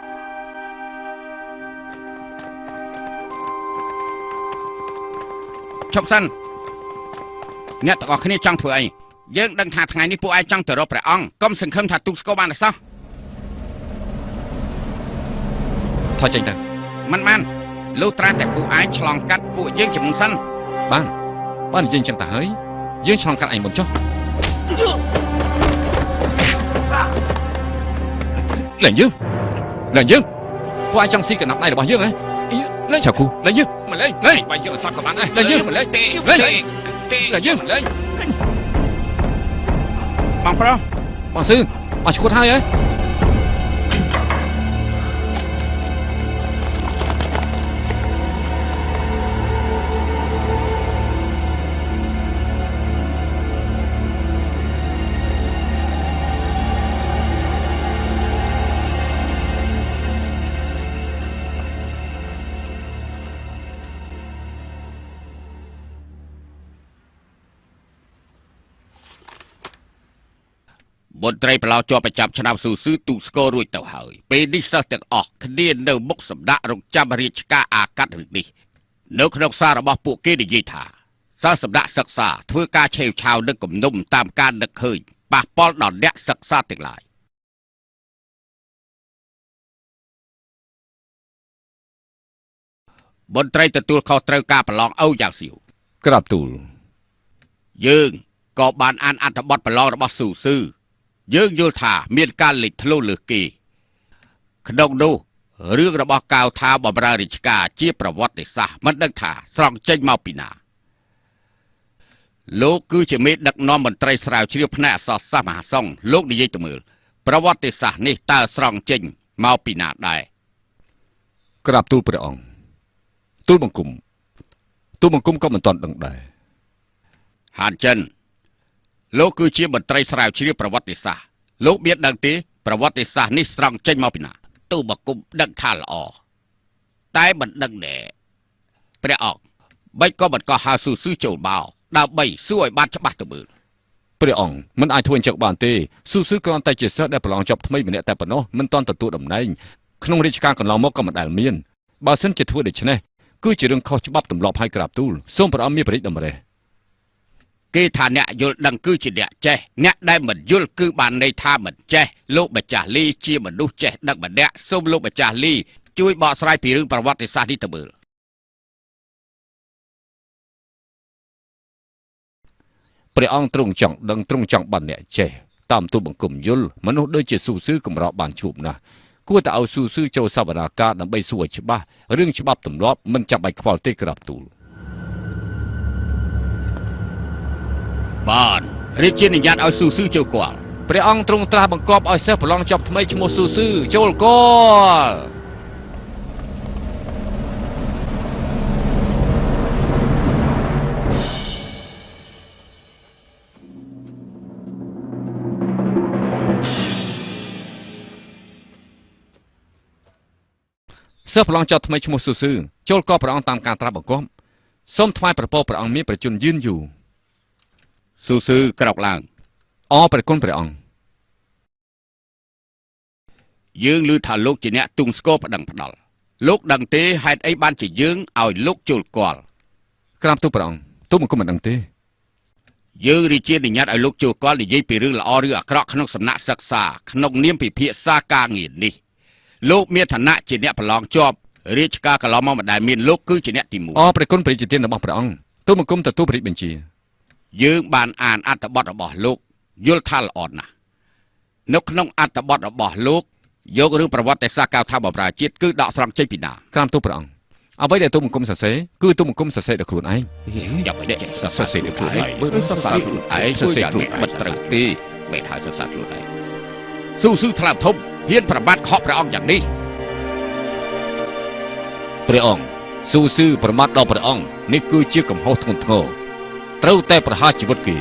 A: ឈប់សិនអ្នកទាំងអស់គ្នាចង់ធ្វើអីយើងដឹងថាថ្ងៃនេះពួកឯងចង់ទៅរកព្រះអង្គកុំសង្ឃឹមថាទូកស្គរបានទេសោះ
B: ថយចេញទៅ
A: មិនបានលុះត្រាតែពួកឯងឆ្លងកាត់ពួកយើងជាមុនសិន
B: បាននិយាយចឹងទៅហើយយើងឆ្លងកាត់ឯងមុនចុះឡើងយើងពួកឯងចង់ស៊ីកណ្ដាប់ដៃរបស់យើងហ៎លេងឆាគូលេងយើងមិនលេងវាយយើងអត់សក់ក៏បានដែរលេងយើងមិនលេងលេងយើងមិនលេង
A: បងប្រុស
B: បងស៊ឺអស់ឈួតហើយហ៎
A: មន្ត្រីប្រឡោជាប់ប្រចាំឆ្នាំស៊ូស៊ឺទូស្គររួចទៅហើយពេលនេះសិស្សទាំងអស់គ្នានៅមុខសម្ដាក់រងចាំរាជការអាកាត់រឿងនេះនៅក្នុងសាររបស់ពួកគេនិយាយថាសិស្សសម្ដាក់សិក្សាធ្វើការឆេវឆាវនឹងគំនុំតាមការនឹកឃើញប៉ះពាល់ដល់អ្នកសិក្សាទាំងឡាយមន្ត្រីទទួលខុសត្រូវការប្រឡងអូយ៉ាងសៀវ
B: ក្រាបទូល
A: យើងក៏បានអានអត្ថបទប្រឡងរបស់ស៊ូស៊ឺយើងយល់ថាមានការលេចធ្លោលើសគេក្នុងនោះរឿងរបស់កៅថាបម្រើរាជការជាប្រវត្តិសាស្ត្រមិនដឹងថាស្រង់ចេញមកពីណាលោកគឺជាមេដឹកនាំមន្ត្រីស្រាវជ្រាវផ្នែកអក្សរសាស្ត្រមហាសង្ឃលោកនិយាយទៅមើលប្រវត្តិសាស្ត្រនេះតើស្រង់ចេញមកពីណាដែរ
B: ក្រាបទូលព្រះអង្គទូលបង្គំក៏មិនទាន់ដឹងដែរ
A: ហានចិនលោកគឺជាមន្ត្រីស្រាវជ្រាវប្រវត្តិសាស្ត្រលោកមានដឹងទេប្រវត្តិសាស្ត្រនេះស្រង់ចេញមកពីណាទូលបង្គំដឹងថាល្អតែមិនដឹងដែរព្រះអង្គបីក៏មិនក៏ហៅស៊ូស៊ឺចូលមកដើម្បីសួរឲ្យបានច្បាស់ទៅមើល
B: ព្រះអង្គមិនអាចធ្វើអញ្ចឹងបានទេស៊ូស៊ឺគ្រាន់តែជាសិស្សដែលប្រឡងចប់ថ្មីម្នាក់តែប៉ុណ្ណោះមិនទាន់ទទួលតំណែងក្នុងរាជការកន្លងមកក៏មិនដែលមានបើសិនជាធ្វើដូច្នេះគឺជារឿងខុសច្បាប់ទម្លាប់ឲ្យក្រាបទូលសូមព្រះអង្គមានព្រះរាជតម្រិះ
A: គេថាអ្នកយល់ដឹងគឺជាអ្នកចេះអ្នកដែលមិនយល់គឺបានន័យថាមិនចេះលោកម្ចាស់លីជាមនុស្សចេះដឹងម្នាក់សូមលោកម្ចាស់លីជួយបកស្រាយពីរឿងប្រវត្តិសាស្ត្រនេះទៅមើល
B: ព្រះអង្គទ្រង់ចង់ដឹងទ្រង់ចង់បានអ្នកចេះតាមទូលបង្គំយល់មនុស្សដូចជាស៊ូស៊ឺកម្របានជួបណាស់គួរតែឲ្យស៊ូស៊ឺចូលសវនាការដើម្បីសួរឲ្យច្បាស់រឿងច្បាប់ទម្លាប់មិនចាំបាច់ខ្វល់ទេក្រាបទូល
A: បានរាជានុញ្ញាតឲ្យស៊ូស៊ឺចូលគាល់
B: ព្រះអង្គទ្រង់ត្រាស់បង្គាប់ឲ្យសិស្សប្រឡងចប់ថ្មីឈ្មោះស៊ូស៊ឺចូលគាល់ សិស្សប្រឡងចោតថ្មីឈ្មោះស៊ូស៊ឺចូលកព្រះអង្គតាមការត្រាស់បង្គាប់សូមថ្វាយប្រពោព្រះអង្គមានប្រជញ្ញយឺនយូរ
A: ស៊ូស៊ឺក្រោកឡើង
B: អរព្រះគុណព្រះអង្គ
A: យើងឮថាលោកជាអ្នកទុំស្គរប្តឹងផ្ដាល់លោកដឹងទេហេតុអីបានជាយើងឲ្យលោកចូលគាល់
B: ក្រាបទូលព្រះអង្គទូលបង្គំមិនដឹងទេ
A: យើងរាជានុញ្ញាតឲ្យលោកចូលគាល់និយាយពីរឿងល្អឬអាក្រក់ក្នុងសំណាក់សិក្សាក្នុងនាមពិភាក្សាការងារនេះលោកមានឋានៈជាអ្នកប្រឡងជាប់រាជការកន្លងមកមិនដែលមានលោកគឺជាអ្នកទី1
B: អរព្រះគុណព្រះរាជទានរបស់ព្រះអង្គទូលបង្គំទទួលព្រះរាជបញ្ជា
A: យើងបានអានអត្ថបទរបស់លោកយល់ថាល្អណាស់នៅក្នុងអត្ថបទរបស់លោកយករឿងប្រវត្តិសាស្ត្រកាលថាបម្រើជាតិគឺដកស្រង់ចេញពីណា
B: ក្រាបទូលព្រះអង្គអ្វីដែលទូលបង្គំសរសេរគឺទូលបង្គំសរសេរដោយខ្លួនឯង
A: យ៉ាប់តែសរសេរដោយខ្លួនឯងបើសរសេរខ្លួនឯងសរសេរខ្លួនបិទត្រូវទេមិនថាសរសេរខ្លួនឯងស៊ូស៊ឺថ្លាធំហ៊ានប្រមាថខកព្រះអង្គយ៉ាងនេះ
B: ព្រះអង្គស៊ូស៊ឺប្រមាថដល់ព្រះអង្គនេះគឺជាកំហុសធ្ងន់ធ្ងរត្រូវតែប្រហារជីវិតគេ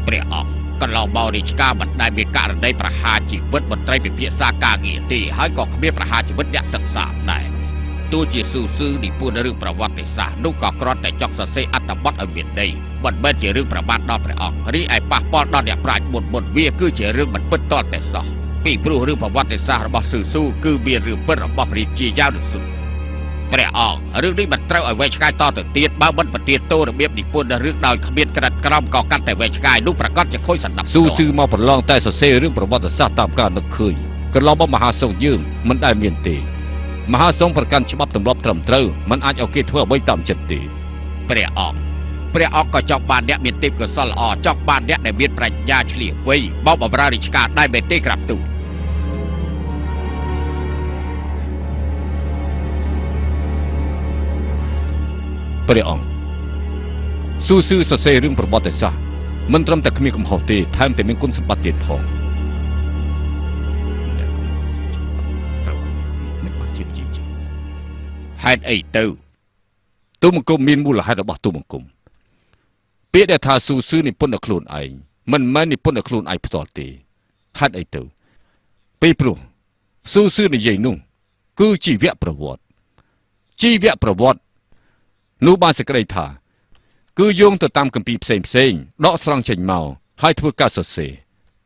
A: ព្រះអង្គកន្លងមករាជការមិនដែលមានករណីប្រហារជីវិតមន្ត្រីពិភាក្សាការងារទេហើយក៏គ្មានប្រហារជីវិតអ្នកសិក្សាដែរទោះជាស៊ូស៊ឺនិពន្ធរឿងប្រវត្តិសាស្ត្រនោះក៏គ្រាន់តែចង់សរសេរអត្ថបទឲ្យមានន័យមិនមែនជារឿងប្រមាថដល់ព្រះអង្គរីឯប៉ះពាល់ដល់អ្នកប្រាជ្ញមុនវាគឺជារឿងមិនពិតទាល់តែសោះពីព្រោះរឿងប្រវត្តិសាស្ត្ររបស់ស៊ូស៊ឺគឺមានរឿងពិតរបស់ព្រះរាជាយ៉ាងដូចសុទ្ធព្រះអង្គរឿងនេះមិនត្រូវឲ្យវែងឆ្ងាយតទៅទៀតបើមិនប្រទានទោរបៀបនិពន្ធរឿងដោយគ្មានក្រិតក្រមក៏កាន់តែវែងឆ្ងាយនោះប្រកាសជាខូចសណ្ដាប់
B: ស៊ូស៊ឺមកប្រឡងតែសរសេររឿងប្រវត្តិសាស្ត្រតាមការនឹកឃើញកន្លងមកមហាសង្ឃយើងមិនដែលមានទេមហាសង្ឃប្រកាន់ច្បាប់ទម្លាប់ត្រឹមត្រូវមិនអាចឲ្យគេធ្វើអ្វីតាមចិត្តទេ
A: ព្រះអង្គក៏ចង់បានអ្នកមានទេពកោសល្យល្អចង់បានអ្នកដែលមានប្រាជ្ញាឆ្លៀសវៃបបម្រើរាជការដែរមែនទេក្រាបទូល
B: ព្រះអង្គស៊ូស៊ឺសរសេររឿងប្រវត្តិសាស្ត្រមិនត្រឹមតែគ្មានកំហុសទេថែមទាំងមានគុណសម្បត្តិទៀតផង
A: ហេតុអីទៅ
B: ទូលបង្គំមានមូលហេតុរបស់ទូលបង្គំពាក្យដែលថាស៊ូស៊ឺនិពន្ធដល់ខ្លួនឯងមិនមែននិពន្ធដល់ខ្លួនឯងផ្ទាល់ទេហេតុអីទៅពេលព្រោះស៊ូស៊ឺនិយាយនោះគឺជីវប្រវត្តិនោះបានសេចក្តីថាគឺយោងទៅតាមគម្ពីរផ្សេងដកស្រង់ចេញមកហើយធ្វើការសរសេរ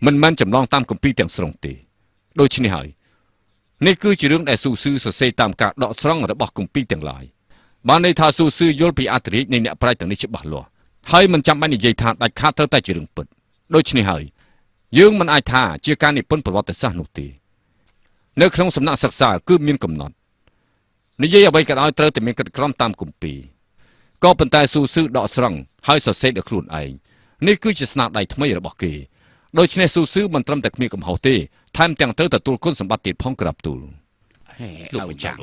B: មិនមែនចម្លងតាមគម្ពីរទាំងស្រុងទេដូច្នេះហើយនេះគឺជារឿងដែលស៊ូស៊ឺសរសេរតាមការដកស្រង់របស់គម្ពីរទាំងឡាយបានន័យថាស៊ូស៊ឺយល់ពីអត្ថន័យនៃអ្នកប្រាជ្ញទាំងនេះច្បាស់លាស់ហើយមិនចាំបាច់និយាយថាដាច់ខាតត្រូវតែជារឿងពិតដូច្នេះហើយយើងមិនអាចថាជាការនិពន្ធប្រវត្តិសាស្ត្រនោះទេនៅក្នុងសំណាក់សិក្សាគឺមានកំណត់និយាយអ្វីក៏ដោយត្រូវតែមានកិត្តក្រមតាមគម្ពីរក៏ប៉ុន្តែស៊ូស៊ឺដកស្រង់ហើយសរសេរដោយខ្លួនឯងនេះគឺជាស្នាដៃថ្មីរបស់គេដូច្នេះស៊ូស៊ឺមិនត្រឹមតែគ្មានកំហុសទេថែមទាំងត្រូវទទួលគុណសម្បត្តិទៀតផងក្រាបទូល
A: លោកបញ្ជាក់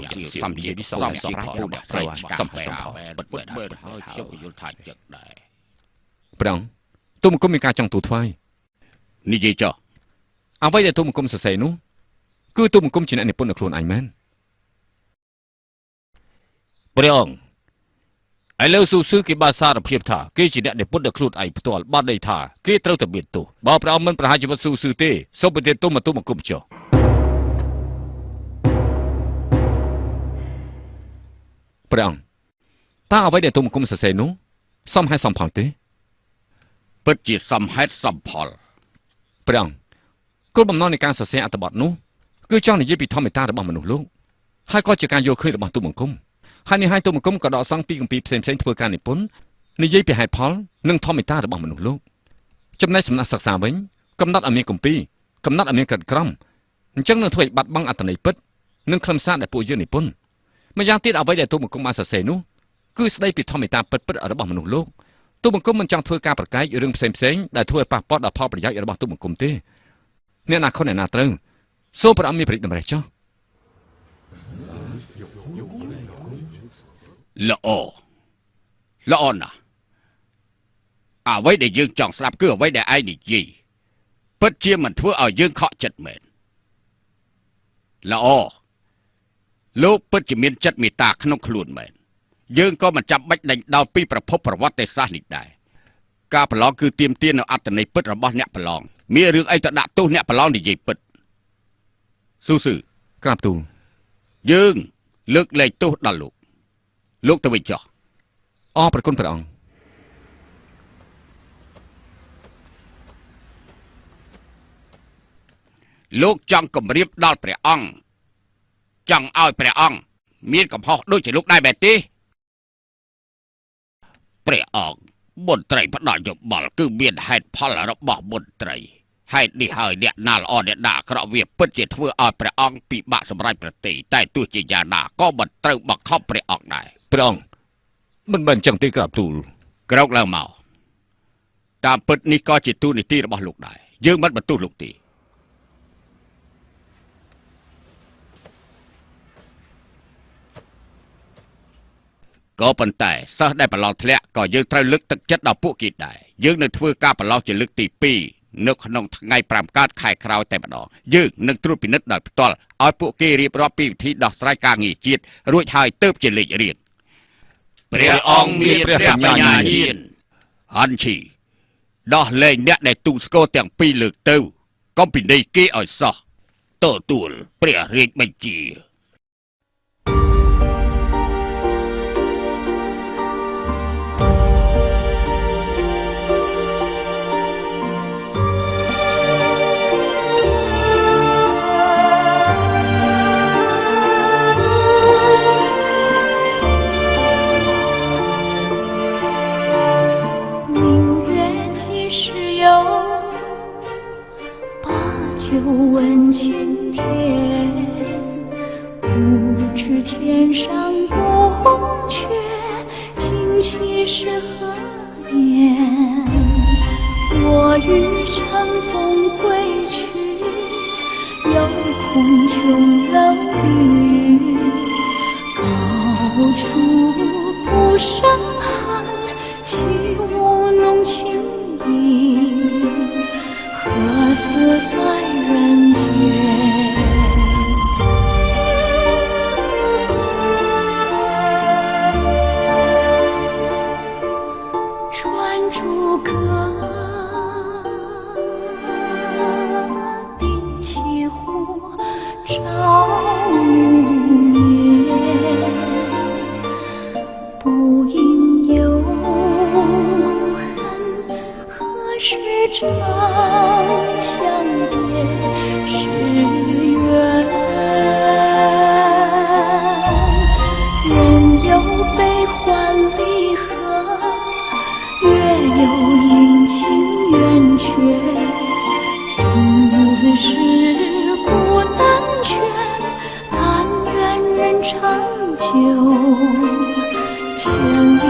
A: សំជានេះសំជាប្រពន្ធប្រៃសំបិទបិទហើយខ្ញុំក៏យល់ថាចឹកដែរ
B: ព្រះអង្គទូលបង្គំមានការចង់ទូលថ្វាយ
A: និយាយចុះ
B: អ្វីដែលទូលបង្គំសរសេរនោះគឺទូលបង្គំជាអ្នកនិពន្ធដោយខ្លួនឯងមែនព្រះអង្គឥឡូវស៊ូស៊ឺគេបានសារភាពថាគេជាអ្នកនិពន្ធដោយខ្លួនឯងផ្ទាល់បានន័យថាគេត្រូវតែមានទោសបើព្រះអង្គមិនប្រហារជីវិតស៊ូស៊ឺទេសូមប្រទានទោសមកទូលបង្គំចុះព្រះអង្គតើអ្វីដែលទូលបង្គំសរសេរនោះសមហេតុសមផលទេ
A: ពិតជាសមហេតុសមផល
B: ព្រះអង្គគោលបំណងនៃការសរសេរអត្ថបទនោះគឺចង់និយាយពីធម្មតារបស់មនុស្សលោកហើយក៏ជាការយល់ឃើញរបស់ទូលបង្គំហើយនេះហើយទូលបង្គំក៏ដកស្រង់ពីគម្ពីរផ្សេងធ្វើការនិពន្ធនិយាយពីហេតុផលនិងធម្មតារបស់មនុស្សលោកចំណែកសំណាក់សិក្សាវិញកំណត់ឲ្យមានគម្ពីរកំណត់ឲ្យមានក្រិតក្រមអញ្ចឹងនឹងធ្វើឲ្យបាត់បង់អត្ថន័យពិតនិងខ្លឹមសារដែលពួកយើងនិពន្ធម្យ៉ាងទៀតអ្វីដែលទូលបង្គំបានសរសេរនោះគឺស្ដីពីធម្មតាពិតរបស់មនុស្សលោកទូលបង្គំមិនចង់ធ្វើការប្រកែករឿងផ្សេងដែលធ្វើឲ្យប៉ះពាល់ដល់ផលប្រយោជន៍របស់ទូលបង្គំទេអ្នកណាខុសអ្នកណាត្រូវសូមព្រះអង្គមានព្រះរាជតម្រិះចុះ
A: ល្អណាស់ អ្វីដែលយើងចង់ស្ដាប់គឺអ្វីដែលឯងនិយាយពិតជាមិនធ្វើឲ្យយើងខកចិត្តមែនល្អលោកពិតជាមានចិត្តមេត្តាក្នុងខ្លួនមែនយើងក៏មិនចាំបាច់ដេញដោលពីប្រភពប្រវត្តិសាស្ត្រនេះដែរការប្រឡងគឺទាមទារនៅអត្តន័យពិតរបស់អ្នកប្រឡងមានរឿងអីទៅដាក់ទោសអ្នកប្រឡងនិយាយពិតស៊ូស៊ឺ
B: ក្រាបទូល
A: យើងលើកលែងទោសដល់លោកទៅវិញចុះ
B: អរព្រះគុណព្រះអង្គ
A: លោកចង់គម្រាបដល់ព្រះអង្គចង់ឲ្យព្រះអង្គមានកំហុសដូចជាលោកដែរបែបទេព្រះអង្គមន្ត្រីផ្ដល់យោបល់គឺមានហេតុផលរបស់មន្ត្រីហេតុនេះហើយអ្នកណាល្អអ្នកណាអាក្រក់វាពិតជាធ្វើឲ្យព្រះអង្គពិបាកសម្រេចប្រតិតែទោះជាយ៉ាងណាក៏មិនត្រូវបង្ខំព្រះអង្គដែរ
B: ព្រះអង្គមិនមែនចឹងទេក្រាបទូល
A: ក្រោកឡើងមកតាមពិតនេះក៏ជាទូនីតិរបស់លោកដែរយើងមិនបន្ទោសលោកទេក៏ប៉ុន្តែសិស្សដែលប្រឡងធ្លាក់ក៏យើងត្រូវលើកទឹកចិត្តដល់ពួកគេដែរយើងនឹងធ្វើការប្រឡងជាលើកទី2នៅក្នុងថ្ងៃ5កើតខែក្រោយតែម្ដងយើងនឹងត្រួតពិនិត្យដោយផ្ទាល់ឲ្យពួកគេរៀបរាប់ពីវិធីដោះស្រាយការងារជាតិរួចហើយទើបជាលេខរៀងព្រះអង្គមានព្រះបញ្ញាញាណអនឈីដោះលែងអ្នកដែលទូស្គរទាំងពីរលើកទៅកុំពិន័យគេឲ្យសោះទទួលព្រះរាជបញ្ជា
C: 问青天，不知天上宫阙，今夕是何年？我欲乘风归去，又恐琼楼玉，高处不胜寒，起舞弄清影。何似在人间？转朱阁，定起火，照无眠。不应有恨，何时长相别是缘？人有悲欢离合，月有阴晴圆缺。此事古难全，但愿人长久，千里